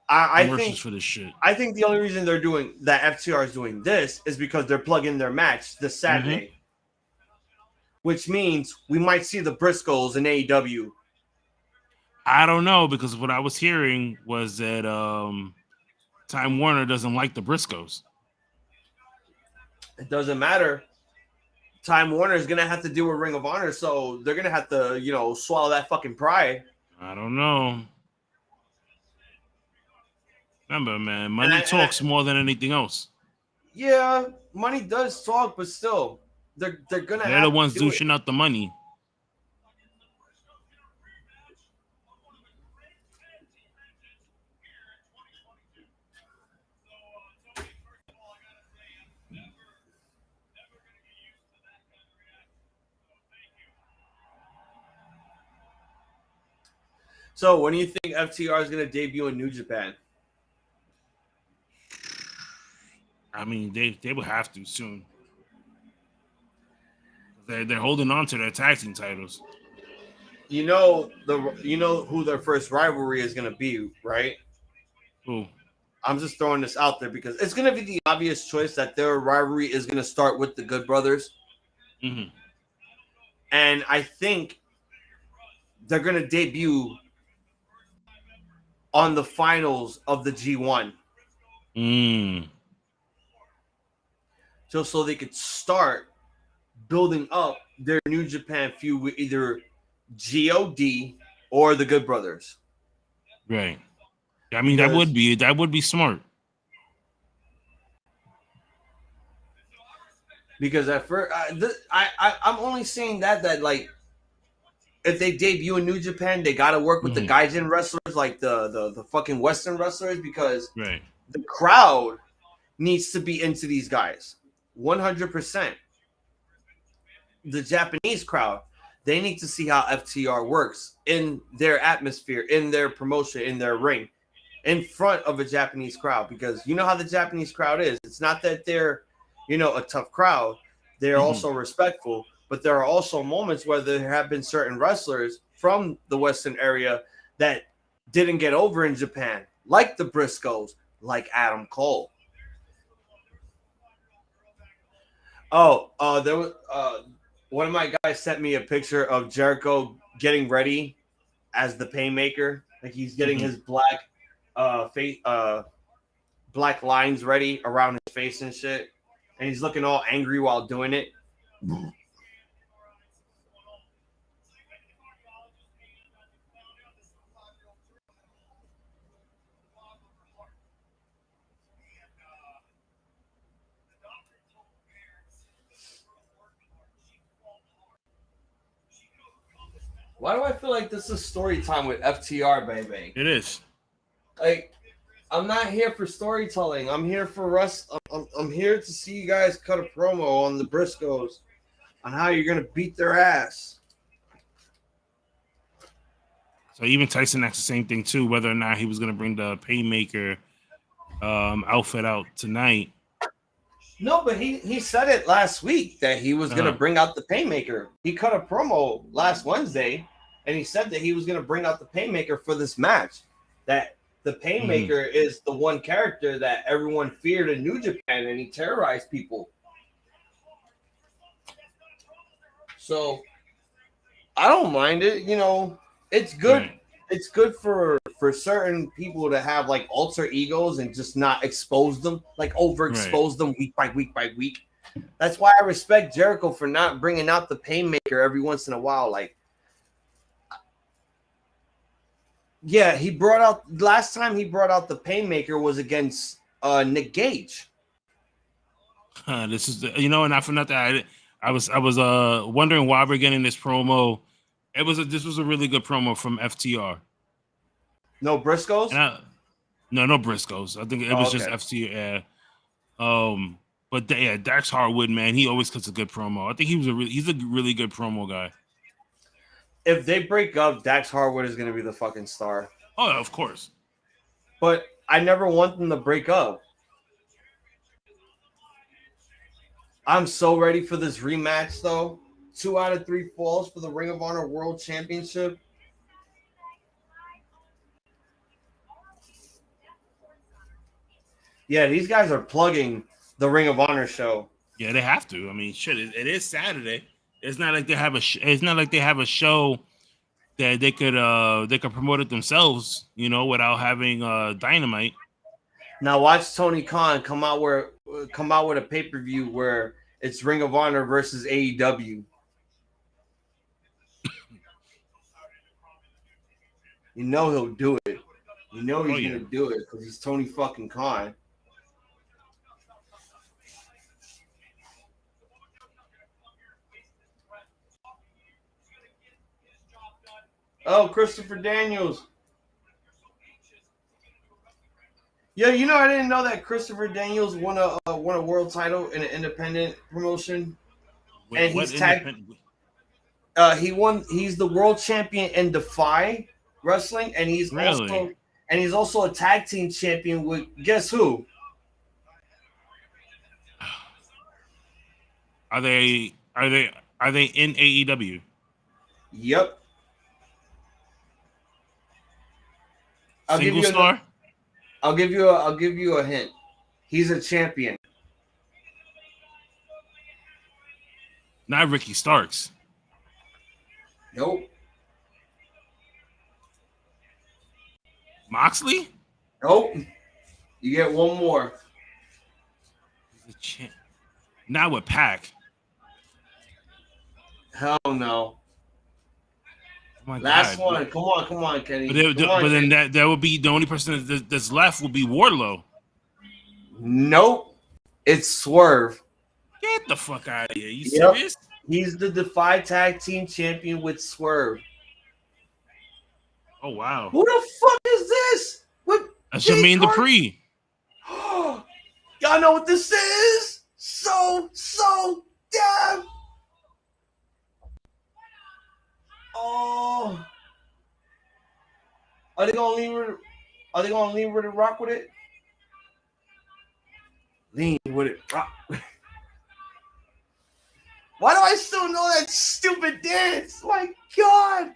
commercials for this shit. I think the only reason they're doing that, FTR is doing this, is because they're plugging their match this Saturday, which means we might see the Briscoes in AEW. I don't know, because what I was hearing was that Time Warner doesn't like the Briscoes. It doesn't matter. Time Warner is going to have to deal with Ring of Honor, so they're going to have to, swallow that fucking pride. I don't know. Remember, man, money talks more than anything else. Yeah, money does talk, but still, they're going to have the ones douching out the money. So, when do you think FTR is going to debut in New Japan? I mean, they will have to soon. They're holding on to their tag team titles. You know who their first rivalry is going to be, right? Who? I'm just throwing this out there because it's going to be the obvious choice that their rivalry is going to start with the Good Brothers. Mm-hmm. And I think they're going to debut on the finals of the G1. Just so they could start building up their New Japan feud with either GOD or the Good Brothers. Right. I mean, that would be smart. Because at first, I'm only saying that like if they debut in New Japan, they got to work with the Gaijin wrestlers, like the fucking Western wrestlers, because the crowd needs to be into these guys 100%. The Japanese crowd, they need to see how FTR works in their atmosphere, in their promotion, in their ring, in front of a Japanese crowd, because you know how the Japanese crowd is. It's not that they're, a tough crowd. They're also respectful, but there are also moments where there have been certain wrestlers from the Western area that didn't get over in Japan, like the Briscoes, like Adam Cole. There was one of my guys sent me a picture of Jericho getting ready as the Painmaker. Like he's getting his black black lines ready around his face and shit. And he's looking all angry while doing it. Why do I feel like this is story time with FTR, baby? It is. Like, I'm not here for storytelling. I'm here for I'm here to see you guys cut a promo on the Briscoes on how you're gonna beat their ass. So even Tyson asked the same thing too, whether or not he was gonna bring the Painmaker outfit out tonight. No, but he said it last week that he was gonna bring out the Painmaker. He cut a promo last Wednesday, and he said that he was gonna bring out the Painmaker for this match. That the Painmaker is the one character that everyone feared in New Japan, and he terrorized people. So I don't mind it. It's good. Right. It's good for certain people to have like alter egos and just not expose them, like overexpose them week by week by week. That's why I respect Jericho for not bringing out the Painmaker every once in a while. Like, yeah, last time he brought out the Painmaker was against Nick Gage. This is and not for nothing. I was wondering why we're getting this promo. This was a really good promo from FTR. No Briscoes? No Briscoes. I think it was just FTR. But Dax Harwood, man, he always cuts a good promo. I think he's a really good promo guy. If they break up, Dax Harwood is going to be the fucking star. Oh, of course. But I never want them to break up. I'm so ready for this rematch, though. 2 out of 3 falls for the Ring of Honor World Championship. Yeah, these guys are plugging the Ring of Honor show. Yeah, they have to. I mean, shit, it is Saturday. It's not like they have it's not like they have a show that they could promote it themselves, without having Dynamite. Now watch Tony Khan come out with a pay-per-view where it's Ring of Honor versus AEW. He'll do it. He's gonna do it because he's Tony fucking Khan. Oh, Christopher Daniels. Yeah, I didn't know that Christopher Daniels won a world title in an independent promotion. Wait, and he's he's the world champion in Defy Wrestling, and he's also a tag team champion with guess who? Are they in AEW? Yep. I'll give you a hint. He's a champion. Not Ricky Starks. Nope. Moxley? Nope. You get one more. Not with Pac. Hell no. Oh Last God. one. Come on, Kenny. But then that would be the only person that's left will be Wardlow. Nope. It's Swerve. Get the fuck out of here. You Yep. serious? He's the Defy Tag Team Champion with Swerve. Oh wow. Who the fuck is this? With That's Jay Jermaine Carter? Dupri. Y'all know what this is? So damn. Oh. Are they gonna leave her? Are they gonna leave her to rock with it? Lean with it. Rock. Why do I still know that stupid dance? My God.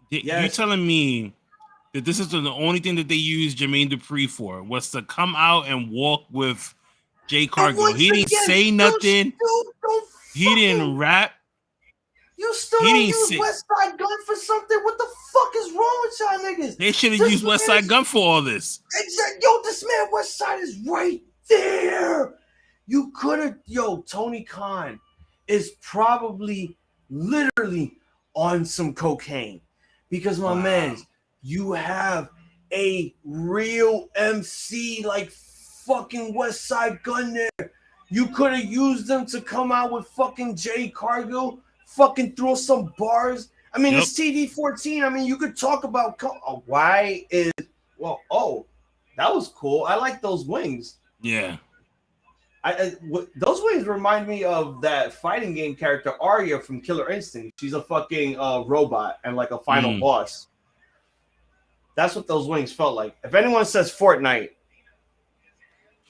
You telling me that this is the only thing that they use Jermaine Dupri for was to come out and walk with Jay Cargill? He didn't say nothing. He didn't rap. You still don't use West Side Gun for something? What the fuck is wrong with y'all niggas? They should have used West Side Gun for all this. Exactly. Yo, this man West Side is right there. You could have, Tony Khan is probably literally on some cocaine. Because my man, you have a real MC like fucking West Side Gun there. You could have used them to come out with fucking Jay Cargill, fucking throw some bars. I mean, it's TD14. I mean, you could talk about that was cool. I like those wings. Yeah. Those wings remind me of that fighting game character Arya from Killer Instinct. She's a fucking robot and like a final boss. That's what those wings felt like. If anyone says Fortnite,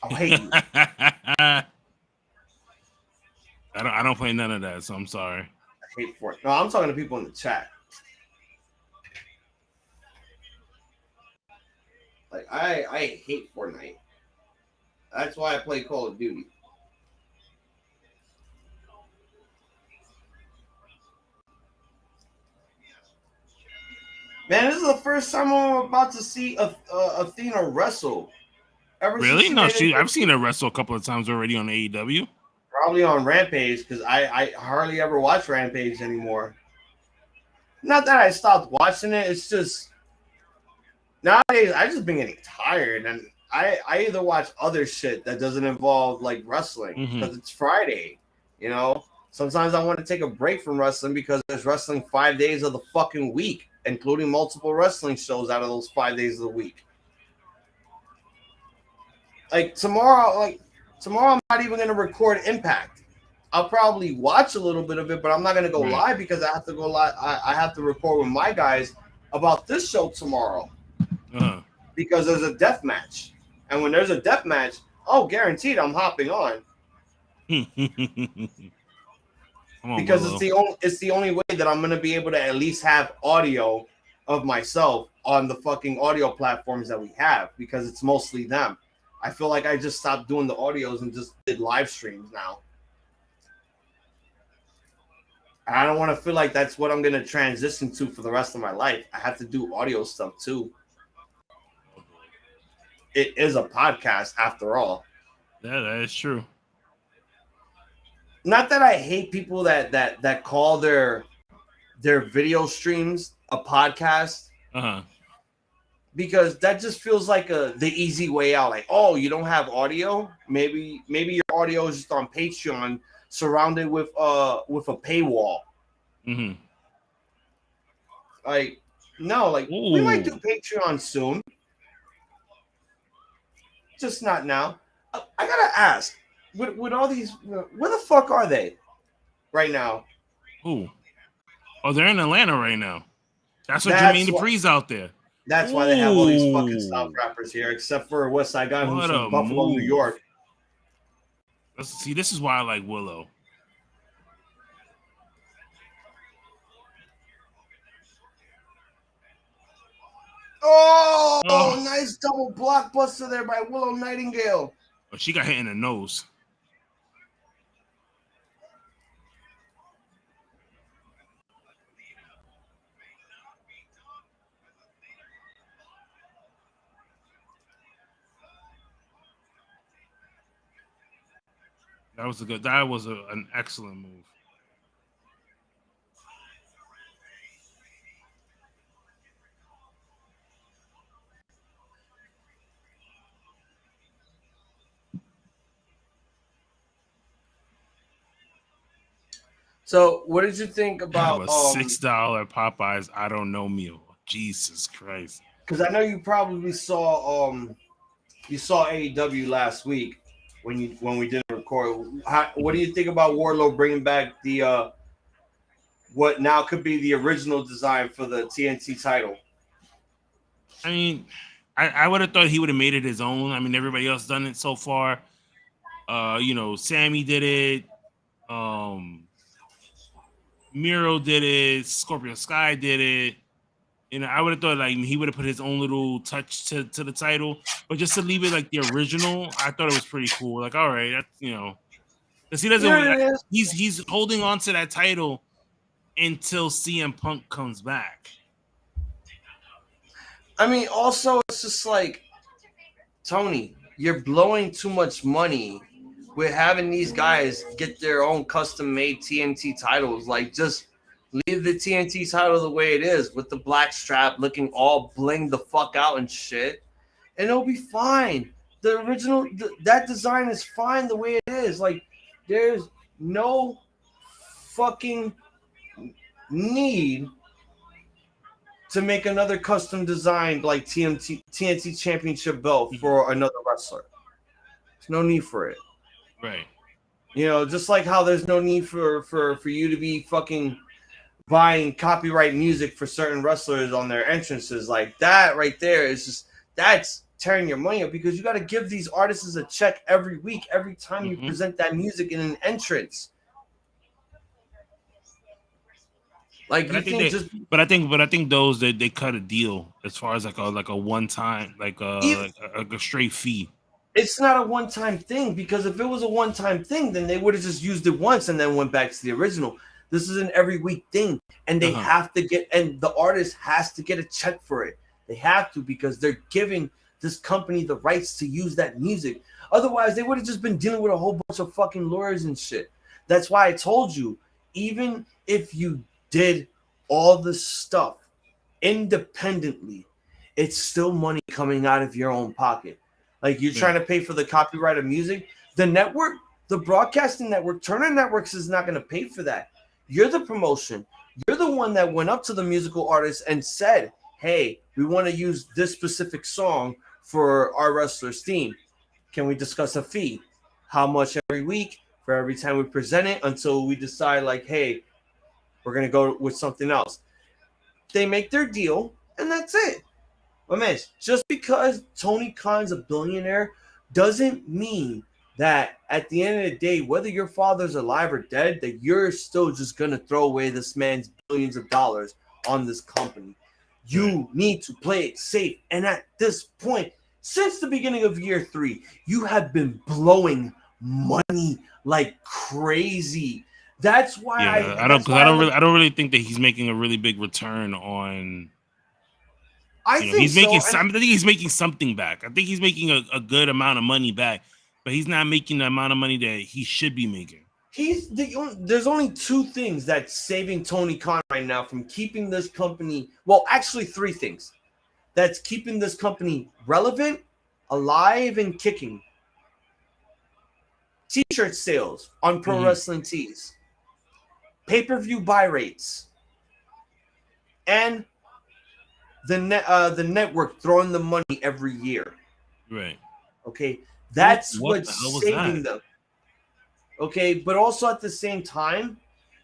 I'll hate you. I don't play none of that, so I'm sorry. I hate Fortnite. No, I'm talking to people in the chat. Like I hate Fortnite. That's why I play Call of Duty. Man, this is the first time I'm about to see Athena wrestle. Really? No, I've seen her wrestle a couple of times already on AEW. Probably on Rampage, because I hardly ever watch Rampage anymore. Not that I stopped watching it. It's just nowadays I just been getting tired, and I either watch other shit that doesn't involve like wrestling because it's Friday. Sometimes I want to take a break from wrestling because there's wrestling 5 days of the fucking week, including multiple wrestling shows out of those 5 days of the week. Like tomorrow I'm not even going to record Impact. I'll probably watch a little bit of it, but I'm not going to go live because I have to go live. I have to record with my guys about this show tomorrow because there's a death match. And when there's a death match, guaranteed I'm hopping on. Because it's the only way that I'm going to be able to at least have audio of myself on the fucking audio platforms that we have, because it's mostly them. I feel like I just stopped doing the audios and just did live streams now. I don't want to feel like that's what I'm going to transition to for the rest of my life. I have to do audio stuff too. It is a podcast after all. Yeah, that is true. Not that I hate people that call their video streams a podcast. Because that just feels like the easy way out. Like, oh, you don't have audio? Maybe your audio is just on Patreon, surrounded with a paywall. Like, no, like we might do Patreon soon. Just not now. I gotta ask, with all these, where the fuck are they right now? Ooh. Oh, they're in Atlanta right now. That's what Jermaine Dupri's out there. That's why they have all these fucking South rappers here, except for West Side Gun, who's from Buffalo, New York. See, this is why I like Willow. Oh, nice double blockbuster there by Willow Nightingale. Oh, she got hit in the nose. That was an excellent move. So, what did you think Have about a $6 Popeyes I don't know meal. Jesus Christ. Because I know you probably saw AEW last week when we didn't record. What do you think about Wardlow bringing back the what now could be the original design for the TNT title? I mean, I would have thought he would have made it his own. I mean, everybody else done it so far. Sammy did it. Miro did it. Scorpio Sky did it. I would have thought like he would have put his own little touch to the title, but just to leave it like the original, I thought it was pretty cool. Like, all right, that's because he doesn't. Yeah, He's holding on to that title until CM Punk comes back. I mean, also it's just like Tony, you're blowing too much money with having these guys get their own custom-made TNT titles. Like, just leave the TNT title the way it is with the black strap looking all blinged the fuck out and shit, and it'll be fine. The original, that design is fine the way it is. Like, there's no fucking need to make another custom designed like TNT Championship belt for another wrestler. There's no need for it. Right. Just like how there's no need for you to be fucking buying copyright music for certain wrestlers on their entrances. Like that right there is just, that's tearing your money up, because you got to give these artists a check every week, every time you present that music in an entrance. Like, but I think those that they cut a deal as far as like a one time like a straight fee. It's not a one-time thing, because if it was a one-time thing, then they would have just used it once and then went back to the original. This is an every week thing, and they have to get, and the artist has to get a check for it. They have to, because they're giving this company the rights to use that music. Otherwise, they would have just been dealing with a whole bunch of fucking lawyers and shit. That's why I told you, even if you did all this stuff independently, it's still money coming out of your own pocket. Like, you're trying to pay for the copyright of music. The network, the broadcasting network, Turner Networks is not going to pay for that. You're the promotion. You're the one that went up to the musical artist and said, hey, we want to use this specific song for our wrestler's theme. Can we discuss a fee? How much every week for every time we present it, until we decide, like, hey, we're going to go with something else. They make their deal, and that's it. My man, just because Tony Khan's a billionaire doesn't mean that at the end of the day, whether your father's alive or dead, that you're still just going to throw away this man's billions of dollars on this company. You need to play it safe. And at this point, since the beginning of year 3, you have been blowing money like crazy. That's why I don't really think that he's making a really big return on. I think he's making something back. I think he's making a good amount of money back, but he's not making the amount of money that he should be making. There's only 2 things that's saving Tony Khan right now from keeping this company. Well, actually 3 things that's keeping this company relevant, alive, and kicking. T-shirt sales on Pro Wrestling Tees, pay-per-view buy rates, and the network throwing the money every year. Right. Okay. That's what's saving them. Okay. But also at the same time,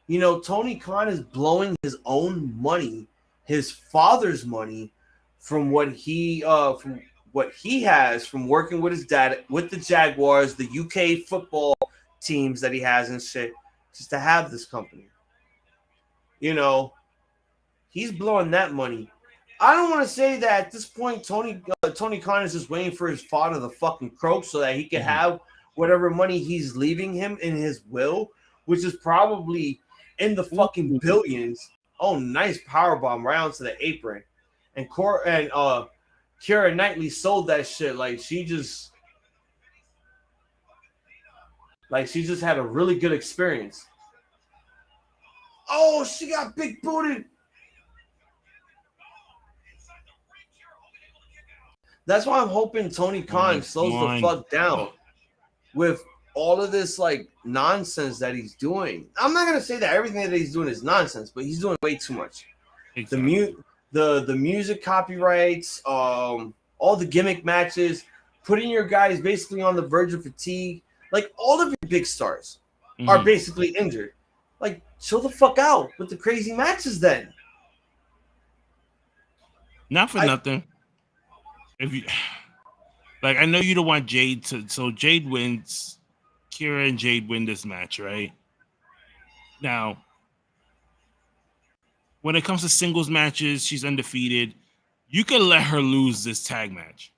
Tony Khan is blowing his own money, his father's money, from what he has from working with his dad, with the Jaguars, the UK football teams that he has and shit, just to have this company. He's blowing that money. I don't want to say that at this point Tony Khan is just waiting for his father to fucking croak so that he can have whatever money he's leaving him in his will, which is probably in the fucking billions. Oh, nice powerbomb right onto the apron. And Keira Knightley sold that shit like she just had a really good experience. Oh, she got big booted. That's why I'm hoping Tony Khan slows the fuck down with all of this like nonsense that he's doing. I'm not gonna say that everything that he's doing is nonsense, but he's doing way too much. Exactly. The music copyrights, all the gimmick matches, putting your guys basically on the verge of fatigue. Like all of your big stars are basically injured. Like chill the fuck out with the crazy matches then. Not for nothing. If you like, I know you don't want Jade to. So Jade wins. Kira and Jade win this match, right? Now, when it comes to singles matches, she's undefeated. You can let her lose this tag match.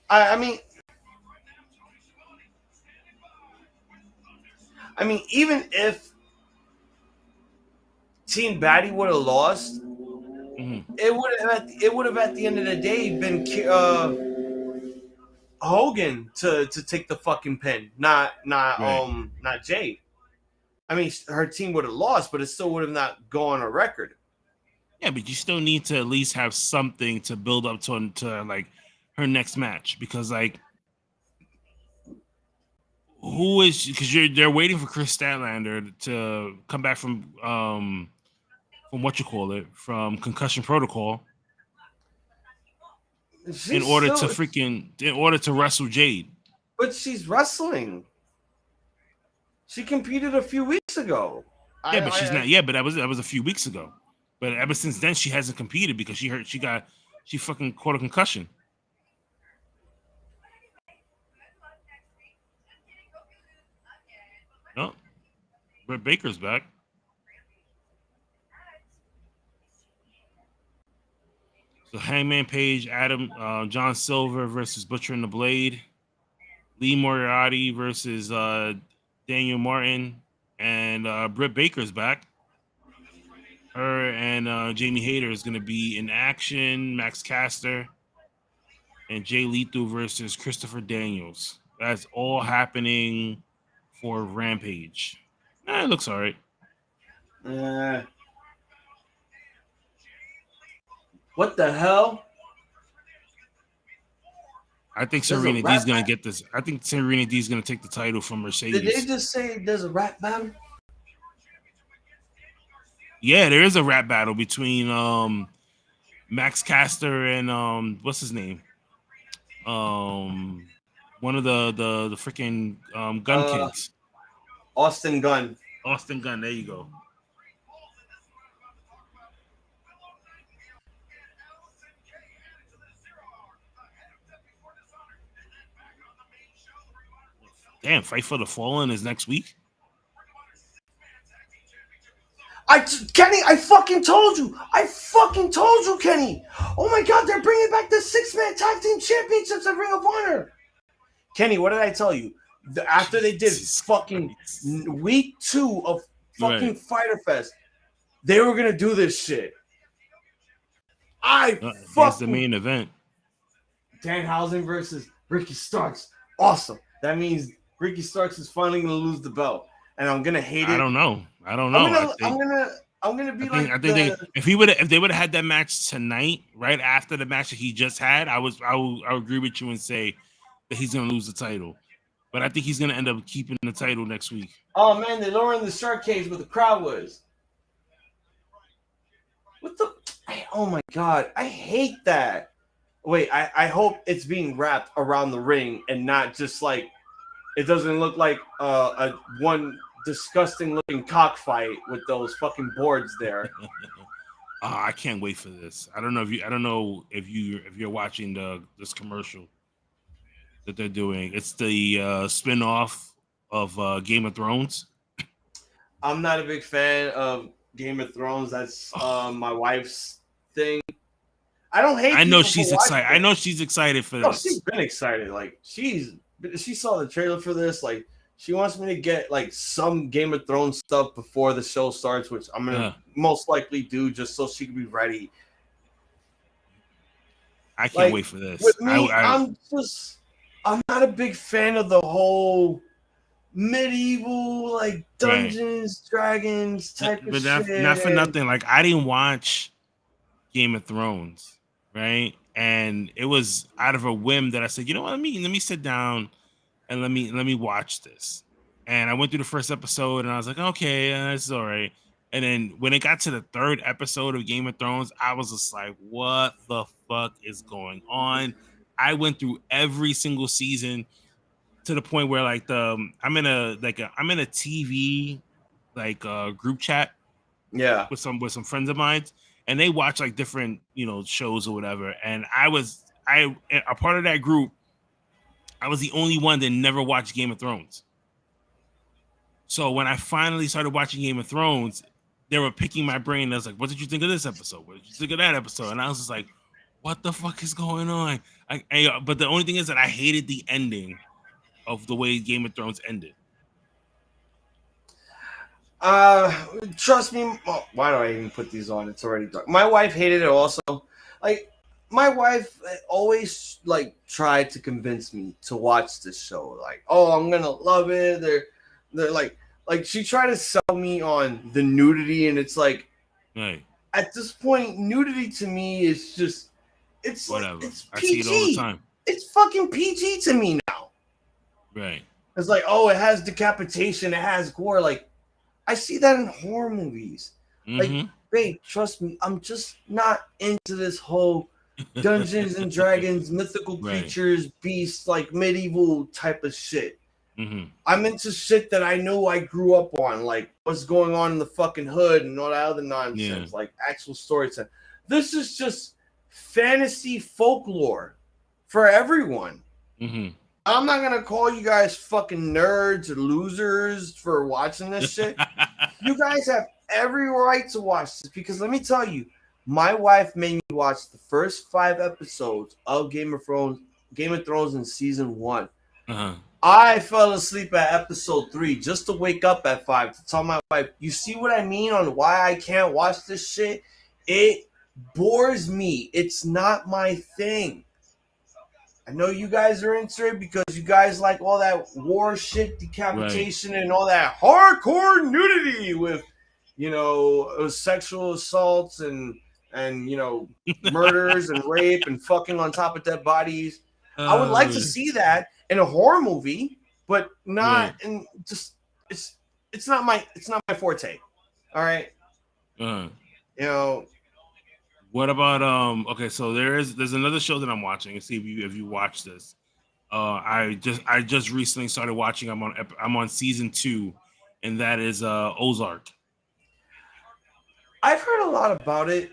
I mean, even if Team Batty would have lost, it would have at the end of the day been Hogan to take the fucking pin, not Jade. I mean, her team would have lost, but it still would have not gone on a record. Yeah, but you still need to at least have something to build up to like her next match, because like who is, because they're waiting for Chris Statlander to come back from from concussion protocol in order to wrestle Jade. But she's wrestling. She competed a few weeks ago. Yeah, but she's not. Yeah, but that was a few weeks ago. But ever since then, she hasn't competed because she fucking caught a concussion. Oh, Britt Baker's back. So Hangman Page, John Silver versus Butcher and the Blade. Lee Moriarty versus Daniel Martin, and Britt Baker's back. Her and Jamie Hayter is going to be in action. Max Caster and Jay Lethal versus Christopher Daniels. That's all happening for Rampage. It looks all right. What the hell? I think Serena Deeb's going to get this. I think Serena Deeb's going to take the title from Mercedes. Did they just say there's a rap battle? Yeah, there is a rap battle between Max Caster and what's his name? One of the freaking Gun kids. Austin Gunn. Austin Gunn, there you go. Damn, Fight for the Fallen is next week. Kenny, I fucking told you, Kenny. Oh my God, they're bringing back the 6-man tag team championships at Ring of Honor. Kenny, what did I tell you? After they did fucking week 2 of fucking Fyter Fest, they were gonna do this shit. That's the main event. Danhausen versus Ricky Starks. Awesome. That means Ricky Starks is finally gonna lose the belt, and I'm gonna hate it. I don't know. I'm gonna be if they would have had that match tonight, right after the match that he just had, I would agree with you and say that he's gonna lose the title. But I think he's gonna end up keeping the title next week. Oh man, they're lowering the shark cage where the crowd was. What the? Oh my God, I hate that. Wait, I hope it's being wrapped around the ring and not just like it doesn't look like a one disgusting looking cockfight with those fucking boards there. I can't wait for this. I don't know if you're watching this commercial that they're doing. It's the spin-off of Game of Thrones. I'm not a big fan of Game of Thrones. That's my wife's thing. I don't hate. I know she's excited. I know she's excited for this. Oh, she's been excited. Like she saw the trailer for this. Like she wants me to get like some Game of Thrones stuff before the show starts, which I'm gonna most likely do just so she can be ready. I can't wait for this. With me, I'm not a big fan of the whole medieval like Dungeons, Dragons type of shit. Not for nothing. Like I didn't watch Game of Thrones, right? and it was out of a whim that I said, you know what, let me sit down and let me watch this. And I went through the first episode and I was like, okay, this is all right. And then when it got to the third episode of Game of Thrones, I was just like, what the fuck is going on? I went through every single season to the point where like I'm in a TV like group chat Yeah. with some friends of mine, and they watch like different shows or whatever. And I a part of that group. I was the only one that never watched Game of Thrones. So when I finally started watching Game of Thrones, they were picking my brain. I was like, what did you think of this episode? What did you think of that episode? And I was just like, what the fuck is going on? But the only thing is that I hated the ending of the way Game of Thrones ended. Trust me. Why do I even put these on? It's already dark. My wife hated it also. Like, my wife always like tried to convince me to watch this show. Like, oh, I'm gonna love it. They're like she tried to sell me on the nudity, and it's like, right. At this point, nudity to me is just it's whatever. Like, it's PG. I see it all the time. It's fucking PG to me now. Right. It's like, oh, it has decapitation, it has gore. Like, I see that in horror movies. Like, babe, trust me, I'm just not into this whole Dungeons and Dragons, mythical creatures, beasts, like medieval type of shit. I'm into shit that I know I grew up on, like what's going on in the fucking hood and all that other nonsense, like actual storytelling. This is just fantasy folklore for everyone. I'm not gonna call you guys fucking nerds or losers for watching this shit. You guys have every right to watch this, because let me tell you, my wife made me watch the first 5 episodes of Game of Thrones in season 1. I fell asleep at episode 3 just to wake up at 5 to tell my wife, you see what I mean on why I can't watch this shit? It bores me. It's not my thing. I know you guys are into it because you guys like all that war shit, decapitation, and all that hardcore nudity with, sexual assaults and murders and rape and fucking on top of dead bodies. I would like to see that in a horror movie, but not in just it's not my forte. All right. What about okay, so there's another show that I'm watching. Let's see if you watch this. I just recently started watching. I'm on season 2, and that is Ozark. I've heard a lot about it.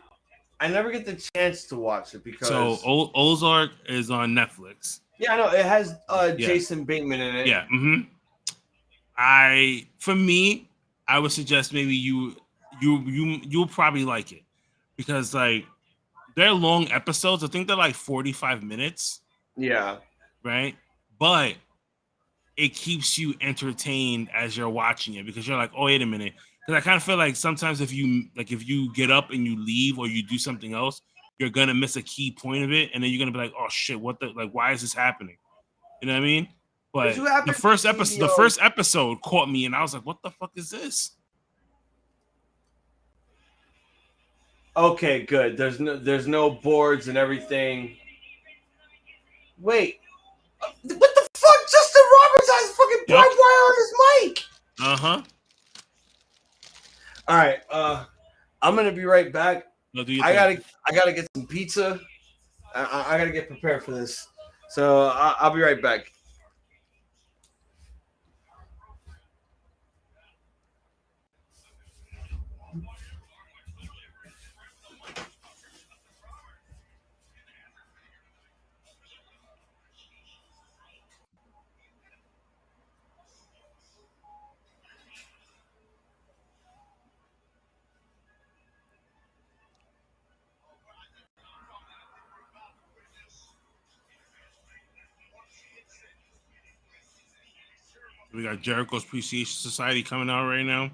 I never get the chance to watch it because Ozark is on Netflix. Yeah, I know it has Jason Bateman in it. Yeah. For me, I would suggest maybe you'll probably like it, because like they're long episodes. I think they're like 45 minutes. Yeah. Right. But it keeps you entertained as you're watching it, because you're like, oh, wait a minute. Because I kind of feel like sometimes if you get up and you leave or you do something else, you're gonna miss a key point of it, and then you're gonna be like, oh shit, why is this happening? You know what I mean? But the first episode caught me, and I was like, what the fuck is this? Okay, good. There's no boards and everything. Wait, what the fuck? Justin Roberts has fucking barbed wire on his mic. All right, I'm gonna be right back. I gotta get some pizza. I gotta get prepared for this, so I'll be right back. We got Jericho's Appreciation Society coming out right now.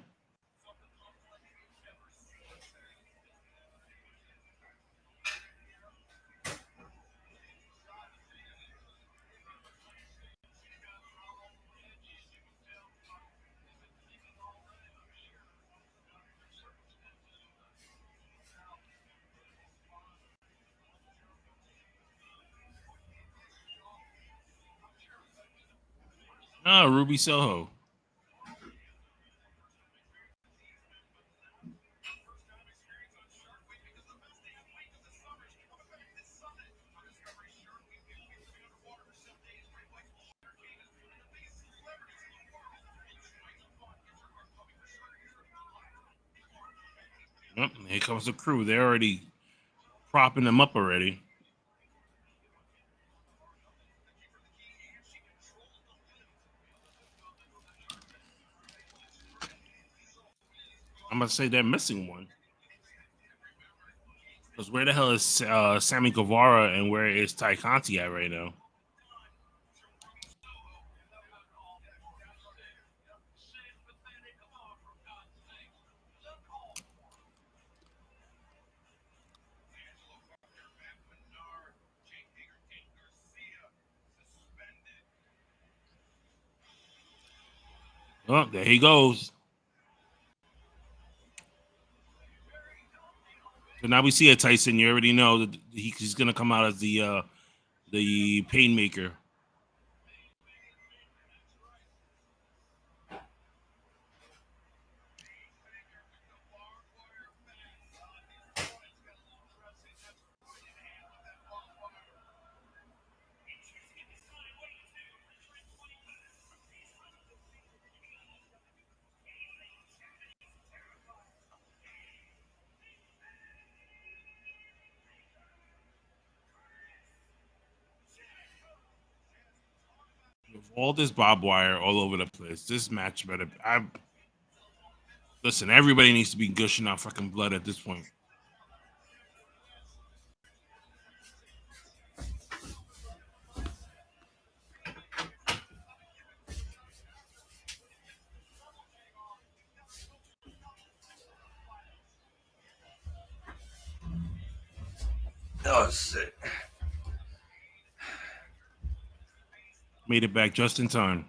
Oh, Ruby Soho. Yep, here comes the crew. They're already propping them up already. I'm gonna say they're missing one. Because where the hell is Sammy Guevara and where is Ty Conti at right now? Oh, there he goes. So now we see it, Tyson. You already know that he's gonna come out as the painmaker. With all this barbed wire all over the place, this match better. Listen. Everybody needs to be gushing out fucking blood at this point. Oh shit! Made it back just in time.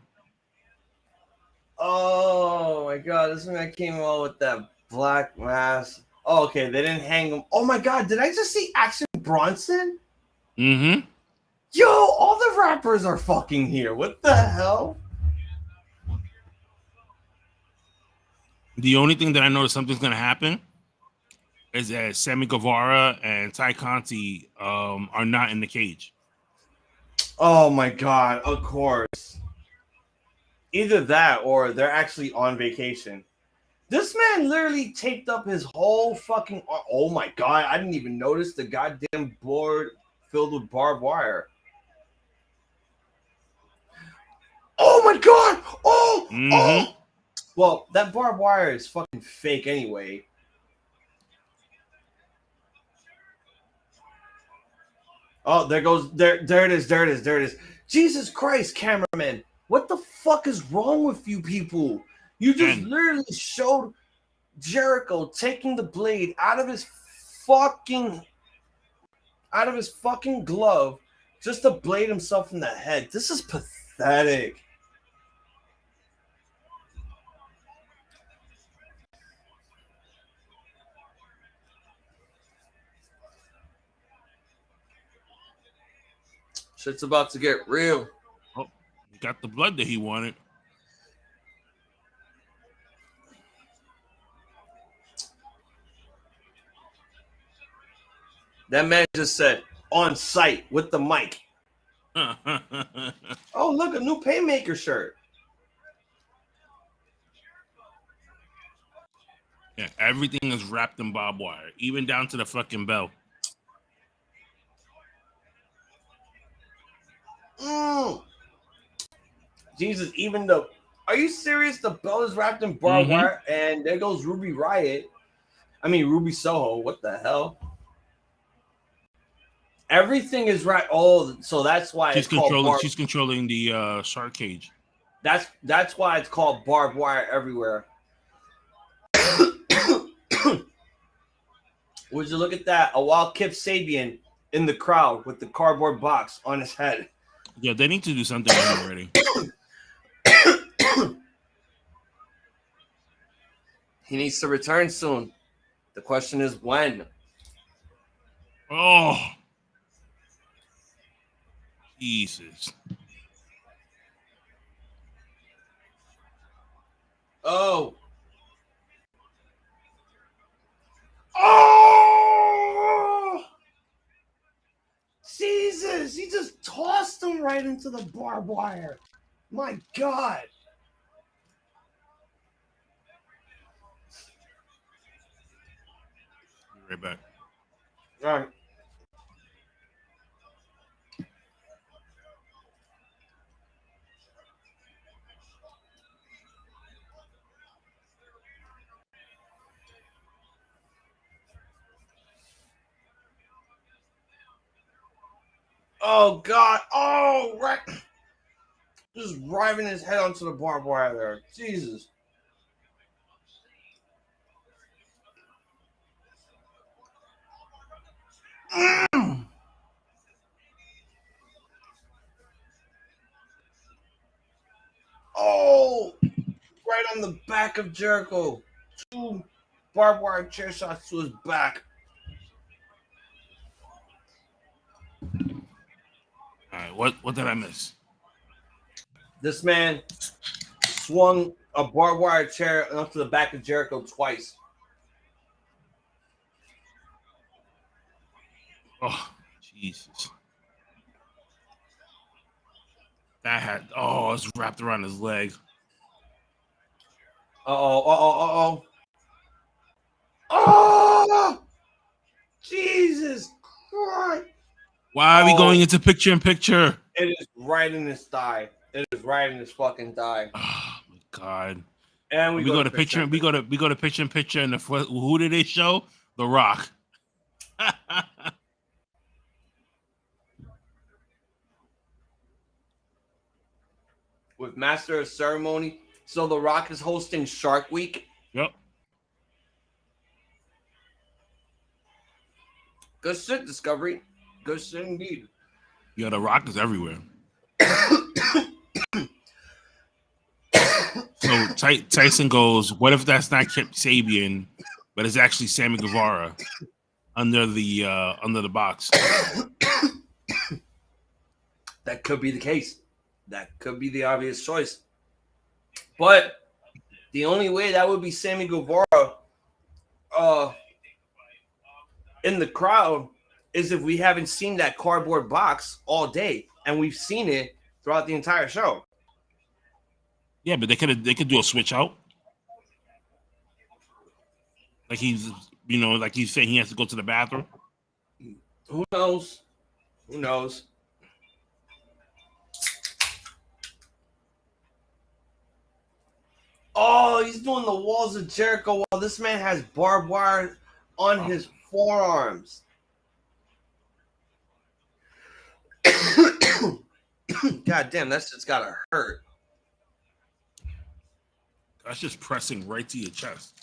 Oh my god! This one that came out with that black mask. Oh, okay, they didn't hang him. Oh my god! Did I just see Action Bronson? Mm-hmm. Yo, all the rappers are fucking here. What the hell? The only thing that I know something's gonna happen is that Sammy Guevara and Ty Conti are not in the cage. Oh my god! Of course. Either that or they're actually on vacation. This man literally taped up his whole fucking. Oh my god! I didn't even notice the goddamn board filled with barbed wire. Oh my god! Oh! Mm-hmm. Oh! Well, that barbed wire is fucking fake anyway. Oh, there goes there it is. Jesus Christ, cameraman. What the fuck is wrong with you people? You just literally showed Jericho taking the blade out of his fucking glove just to blade himself in the head. This is pathetic. Shit's about to get real. Oh, he got the blood that he wanted. That man just said on site with the mic. Oh, look, a new Paymaker shirt. Yeah, everything is wrapped in barbed wire, even down to the fucking bell. Jesus, even the. Are you serious? The bell is wrapped in barbed wire, and there goes Ruby Riot. I mean, Ruby Soho. What the hell? Everything is right. Oh, so that's why she's controlling. She's controlling the shark cage. That's why it's called barbed wire everywhere. Would you look at that? A wild Kip Sabian in the crowd with the cardboard box on his head. Yeah, they need to do something already. He needs to return soon. The question is when. Oh, Jesus. Oh. Oh! Jesus! He just tossed him right into the barbed wire. My God. Right back. All right. Oh, God. Oh, right. Just driving his head onto the barbed wire there. Jesus. Oh, right on the back of Jericho. 2 barbed wire chair shots to his back. All right, what did I miss? This man swung a barbed wire chair onto the back of Jericho twice. Oh, Jesus. That had, it's wrapped around his leg. Oh. Oh! Jesus Christ. Why are we going into picture-in-picture? It is right in his thigh. It is right in his fucking thigh. Oh, my God. And We go to picture. We go to picture-in-picture, and who did they show? The Rock. With Master of Ceremony. So The Rock is hosting Shark Week. Yep. Good shit, Discovery. Good shit indeed. Yeah, The Rock is everywhere. So Tyson goes, what if that's not Kip Sabian, but it's actually Sammy Guevara under the box? That could be the case. That could be the obvious choice. But the only way that would be Sammy Guevara in the crowd is if we haven't seen that cardboard box all day, and we've seen it throughout the entire show. Yeah, but they could do a switch out. Like he's saying he has to go to the bathroom. Who knows? Who knows? Oh, he's doing the walls of Jericho while this man has barbed wire on his forearms. God damn, that's just gotta hurt. That's just pressing right to your chest.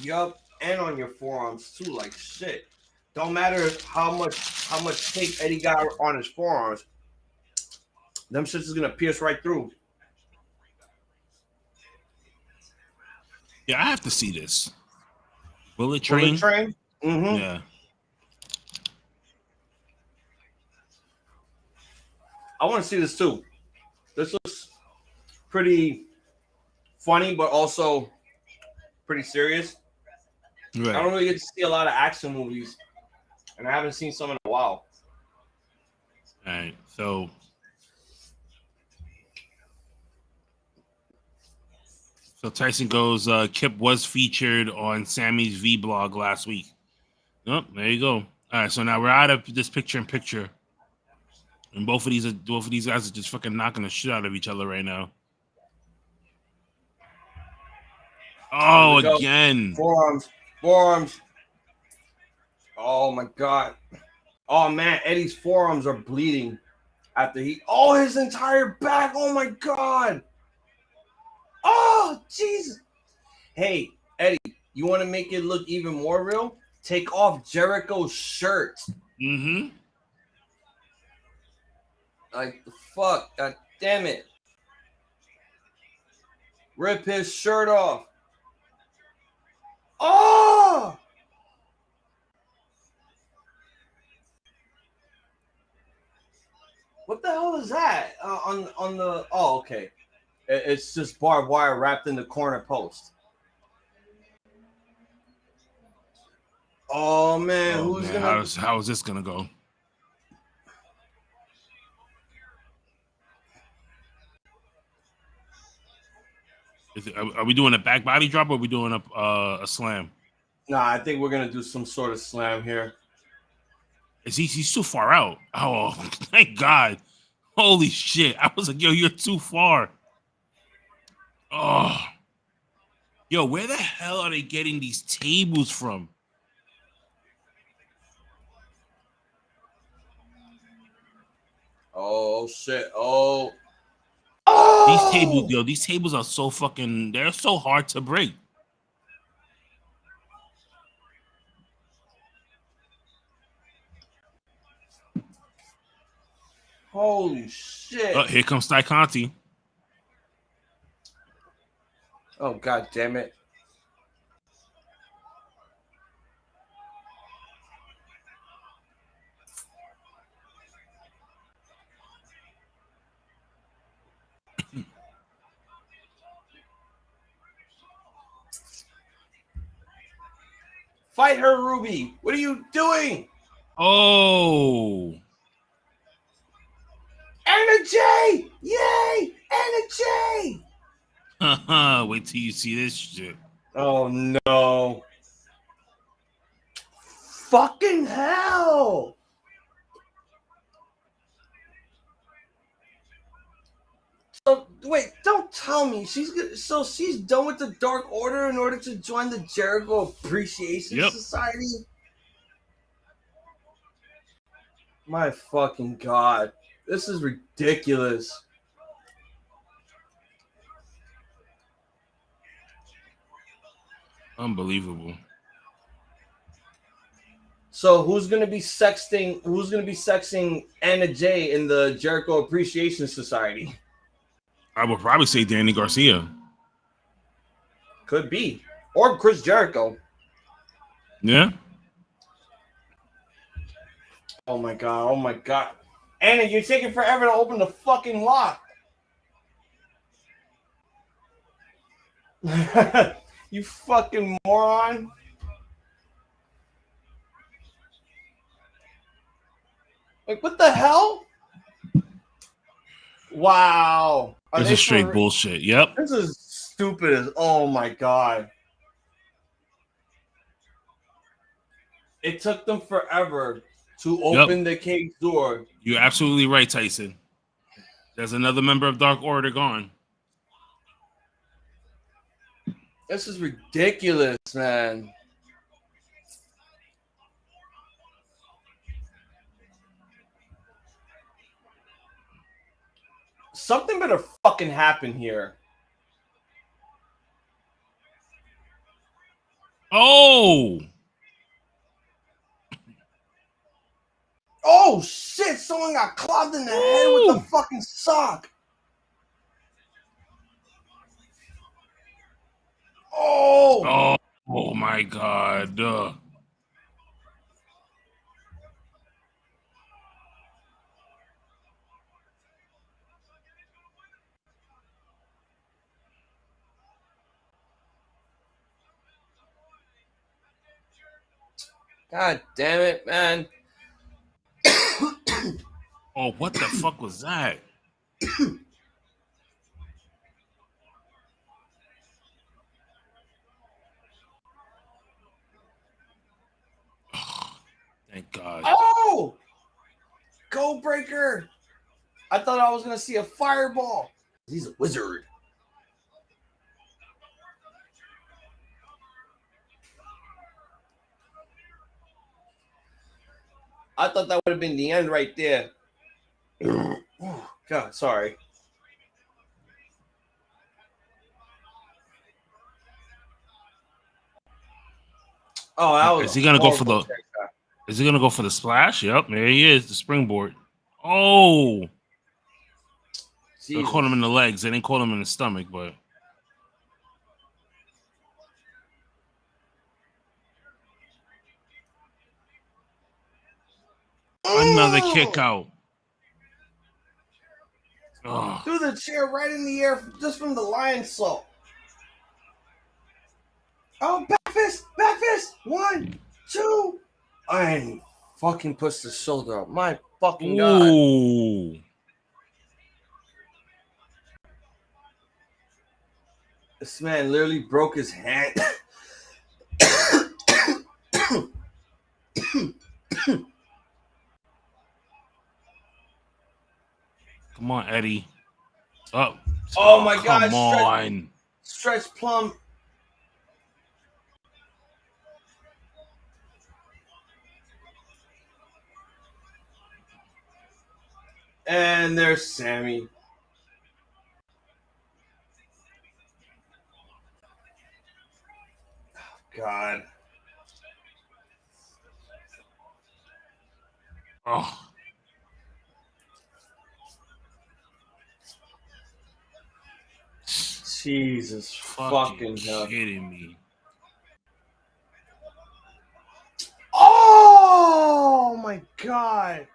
Yup, and on your forearms too, like shit. Don't matter how much tape Eddie got on his forearms. Them shits is gonna pierce right through. Yeah, I have to see this. Bullet Train? Bullet Train? Mm-hmm. Yeah. I want to see this too. This looks pretty funny, but also pretty serious. Right. I don't really get to see a lot of action movies, and I haven't seen some in a while. All right. So Tyson goes, Kip was featured on Sammy's V-blog last week. Oh, there you go. All right, so now we're out of this picture-in-picture. And both of these guys are just fucking knocking the shit out of each other right now. Oh, again. Forearms. Oh my God. Oh man, Eddie's forearms are bleeding after his entire back. Oh my God. Oh, Jesus. Hey, Eddie, you want to make it look even more real? Take off Jericho's shirt. Mm-hmm. Like the fuck. God damn it. Rip his shirt off. Oh! What the hell is that? On the... Oh, okay. It's just barbed wire wrapped in the corner post. Oh man, how is this gonna go? Are we doing a back body drop or are we doing a slam? Nah, I think we're gonna do some sort of slam here. He's too far out. Oh, thank God. Holy shit. I was like, yo, you're too far. Oh. Yo, where the hell are they getting these tables from? Oh shit. Oh. These tables are so fucking, they're so hard to break. Holy shit. Oh, here comes Ty Conti. Oh god damn it. Fight her, Ruby. What are you doing? Oh. Anna J! Yay! Anna J! Wait till you see this shit. Oh no. Fucking hell. So wait, don't tell me she's done with the Dark Order in order to join the Jericho Appreciation Society? My fucking god. This is ridiculous. Unbelievable. So who's gonna be sexting Anna J in the Jericho Appreciation Society? I would probably say Danny Garcia. Could be. Or Chris Jericho. Yeah. Oh my god, oh my god. Anna, you're taking forever to open the fucking lock. You fucking moron. Like, what the hell? Wow. This is straight bullshit. Yep. This is stupid as, oh my god. It took them forever to open the cage door. You're absolutely right, Tyson. There's another member of Dark Order gone. This is ridiculous, man. Something better fucking happen here. Oh! Oh shit! Someone got clobbed in the head with a fucking sock. Oh! Oh my god. God damn it, man. Oh, what the fuck was that? Thank God. Oh! Go breaker. I thought I was going to see a fireball. He's a wizard. I thought that would have been the end right there. God, sorry. Oh, that was. Is he gonna go for the? Is he gonna go for the splash? Yep, there he is, the springboard. Oh, they caught him in the legs. They didn't call him in the stomach, but another kick out. Dude, threw the chair right in the air just from the lion salt. Oh, back fist. 1, 2. And fucking puts the shoulder up. My fucking God. Ooh. This man literally broke his hand. Come on, Eddie. Up. Oh my God. Come on. Stretch plum. And there's Sammy. Oh, God. Oh. Jesus fucking hell. Kidding me. Oh my God.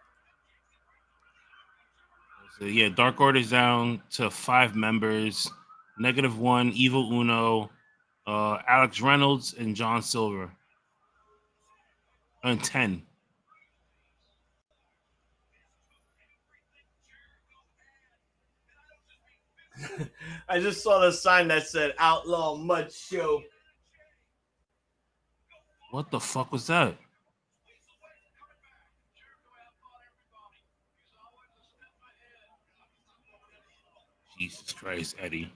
So yeah, Dark Order's down to 5 members. -1, Evil Uno, Alex Reynolds, and John Silver. And 10. I just saw the sign that said Outlaw Mud Show. What the fuck was that? Jesus Christ, Eddie.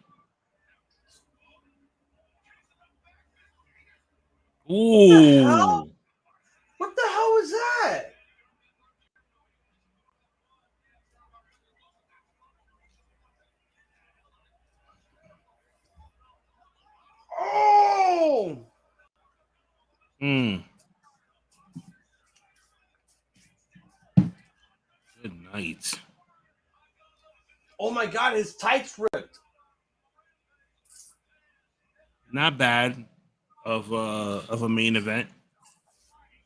Ooh. What the hell was that? Oh! Good night. Oh my God, his tights ripped. Not bad of a main event.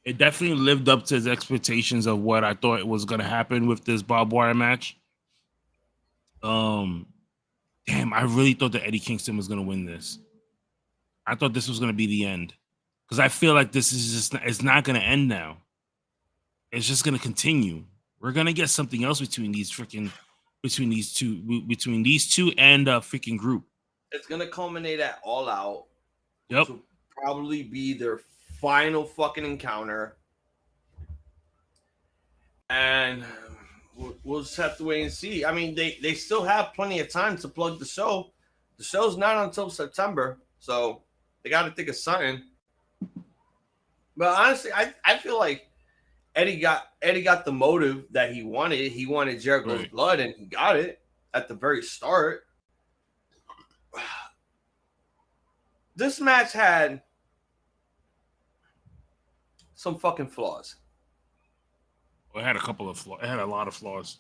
It definitely lived up to his expectations of what I thought was gonna happen with this barbed wire match. Damn, I really thought that Eddie Kingston was gonna win this. I thought this was gonna be the end. Because I feel like this is just it's not gonna end now. It's just gonna continue. We're gonna get something else between these two and freaking group. It's gonna culminate at All Out. Yep. To probably be their final fucking encounter. And we'll just have to wait and see. I mean, they still have plenty of time to plug the show. The show's not until September, so they got to think of something. But honestly, I feel like Eddie got the motive that he wanted. He wanted Jericho's blood, and he got it at the very start. This match had some fucking flaws. Well, it had a couple of flaws. It had a lot of flaws.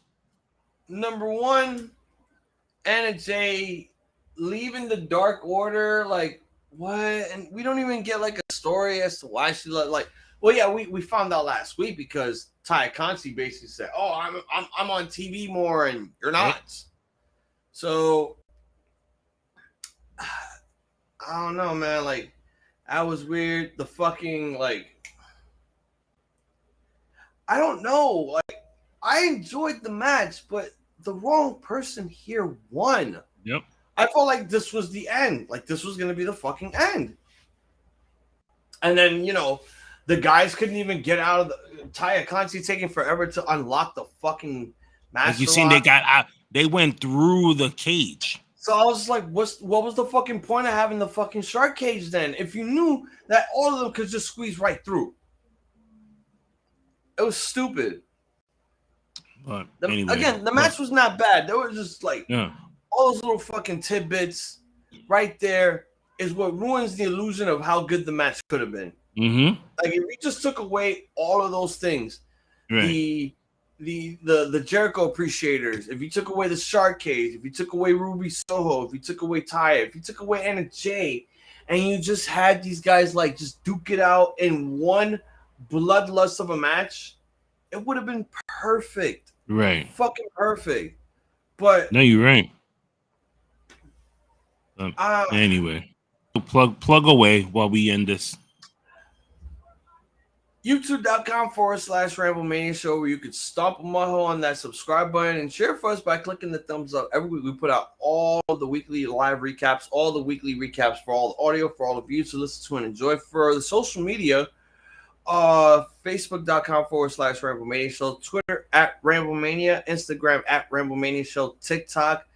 Number one, Anna Jay leaving the Dark Order, like, what? And we don't even get like a story as to why she like. Well, yeah, we found out last week because Taya Conti basically said, "Oh, I'm on TV more, and you're not." Yep. So I don't know, man. Like, that was weird. The fucking I don't know. Like, I enjoyed the match, but the wrong person here won. Yep. I felt like this was the end. Like, this was going to be the fucking end. And then, the guys couldn't even get out of the Taya Conti taking forever to unlock the fucking master. Like you seen, they got out. They went through the cage. So I was like, what was the fucking point of having the fucking shark cage then? If you knew that all of them could just squeeze right through. It was stupid. But anyway, again, the match was not bad. There was just all those little fucking tidbits right there is what ruins the illusion of how good the match could have been. Mm-hmm. Like, if we just took away all of those things, the Jericho appreciators, if you took away the shark cage, if you took away Ruby Soho, if you took away Taya, if you took away Anna Jay, and you just had these guys like just duke it out in one bloodlust of a match, it would have been perfect. Right. Fucking perfect. But no, you're right. Anyway, plug away while we end this. YouTube.com/RambleMania Show, where you can stomp a mudhole on that subscribe button and share for us by clicking the thumbs up. Every week we put out all the weekly live recaps, all the weekly recaps for all the audio, for all of you to listen to and enjoy. For the social media, Facebook.com/RambleMania Show, Twitter @RambleMania, Instagram @RambleMania Show, TikTok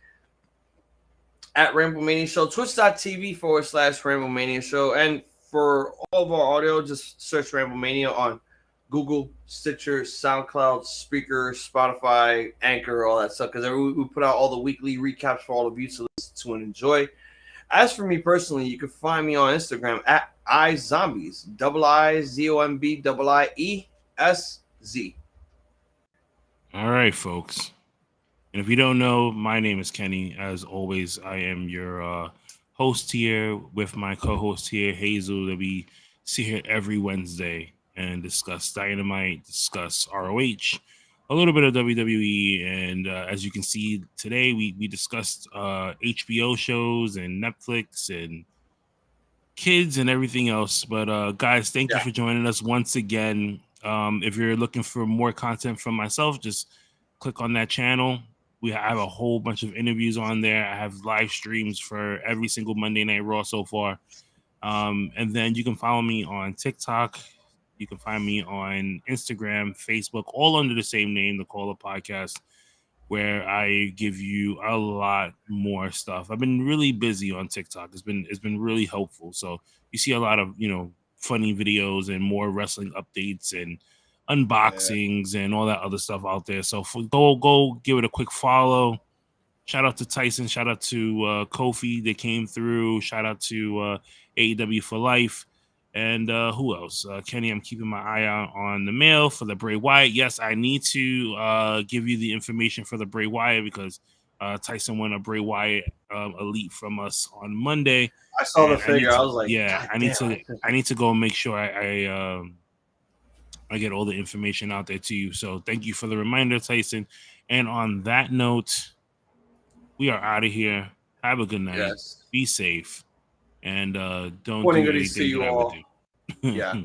@RambleMania Show, Twitch.tv/RambleMania Show, and for all of our audio, just search Ramblemania on Google, Stitcher, SoundCloud, Spreaker, Spotify, Anchor, all that stuff, because we put out all the weekly recaps for all of you to listen to and enjoy. As for me personally, you can find me on Instagram @iZombies, IZOMBIIESZ. All right, folks. And if you don't know, my name is Kenny. As always, I am your host here with my co-host here, Hazel, that we see here every Wednesday and discuss Dynamite, discuss ROH, a little bit of WWE, and as you can see today, we discussed HBO shows and Netflix and kids and everything else. But guys, thank you for joining us once again. If you're looking for more content from myself, just click on that channel. I have a whole bunch of interviews on there. I have live streams for every single Monday Night Raw so far. And then you can follow me on TikTok. You can find me on Instagram, Facebook, all under the same name, The Caller Podcast, where I give you a lot more stuff. I've been really busy on TikTok. It's been really helpful. So you see a lot of, funny videos and more wrestling updates and unboxings and all that other stuff out there. So go give it a quick follow. Shout out to Tyson. Shout out to Kofi that came through. Shout out to AEW for Life. And who else? Kenny, I'm keeping my eye out on the mail for the Bray Wyatt. Yes, I need to give you the information for the Bray Wyatt because Tyson won a Bray Wyatt Elite from us on Monday. I saw the figure. I was like, I need to go and make sure I get all the information out there to you. So thank you for the reminder, Tyson. And on that note, we are out of here. Have a good night. Yes. Be safe. And don't Morning, do good to see anything you that I all. would do. Yeah.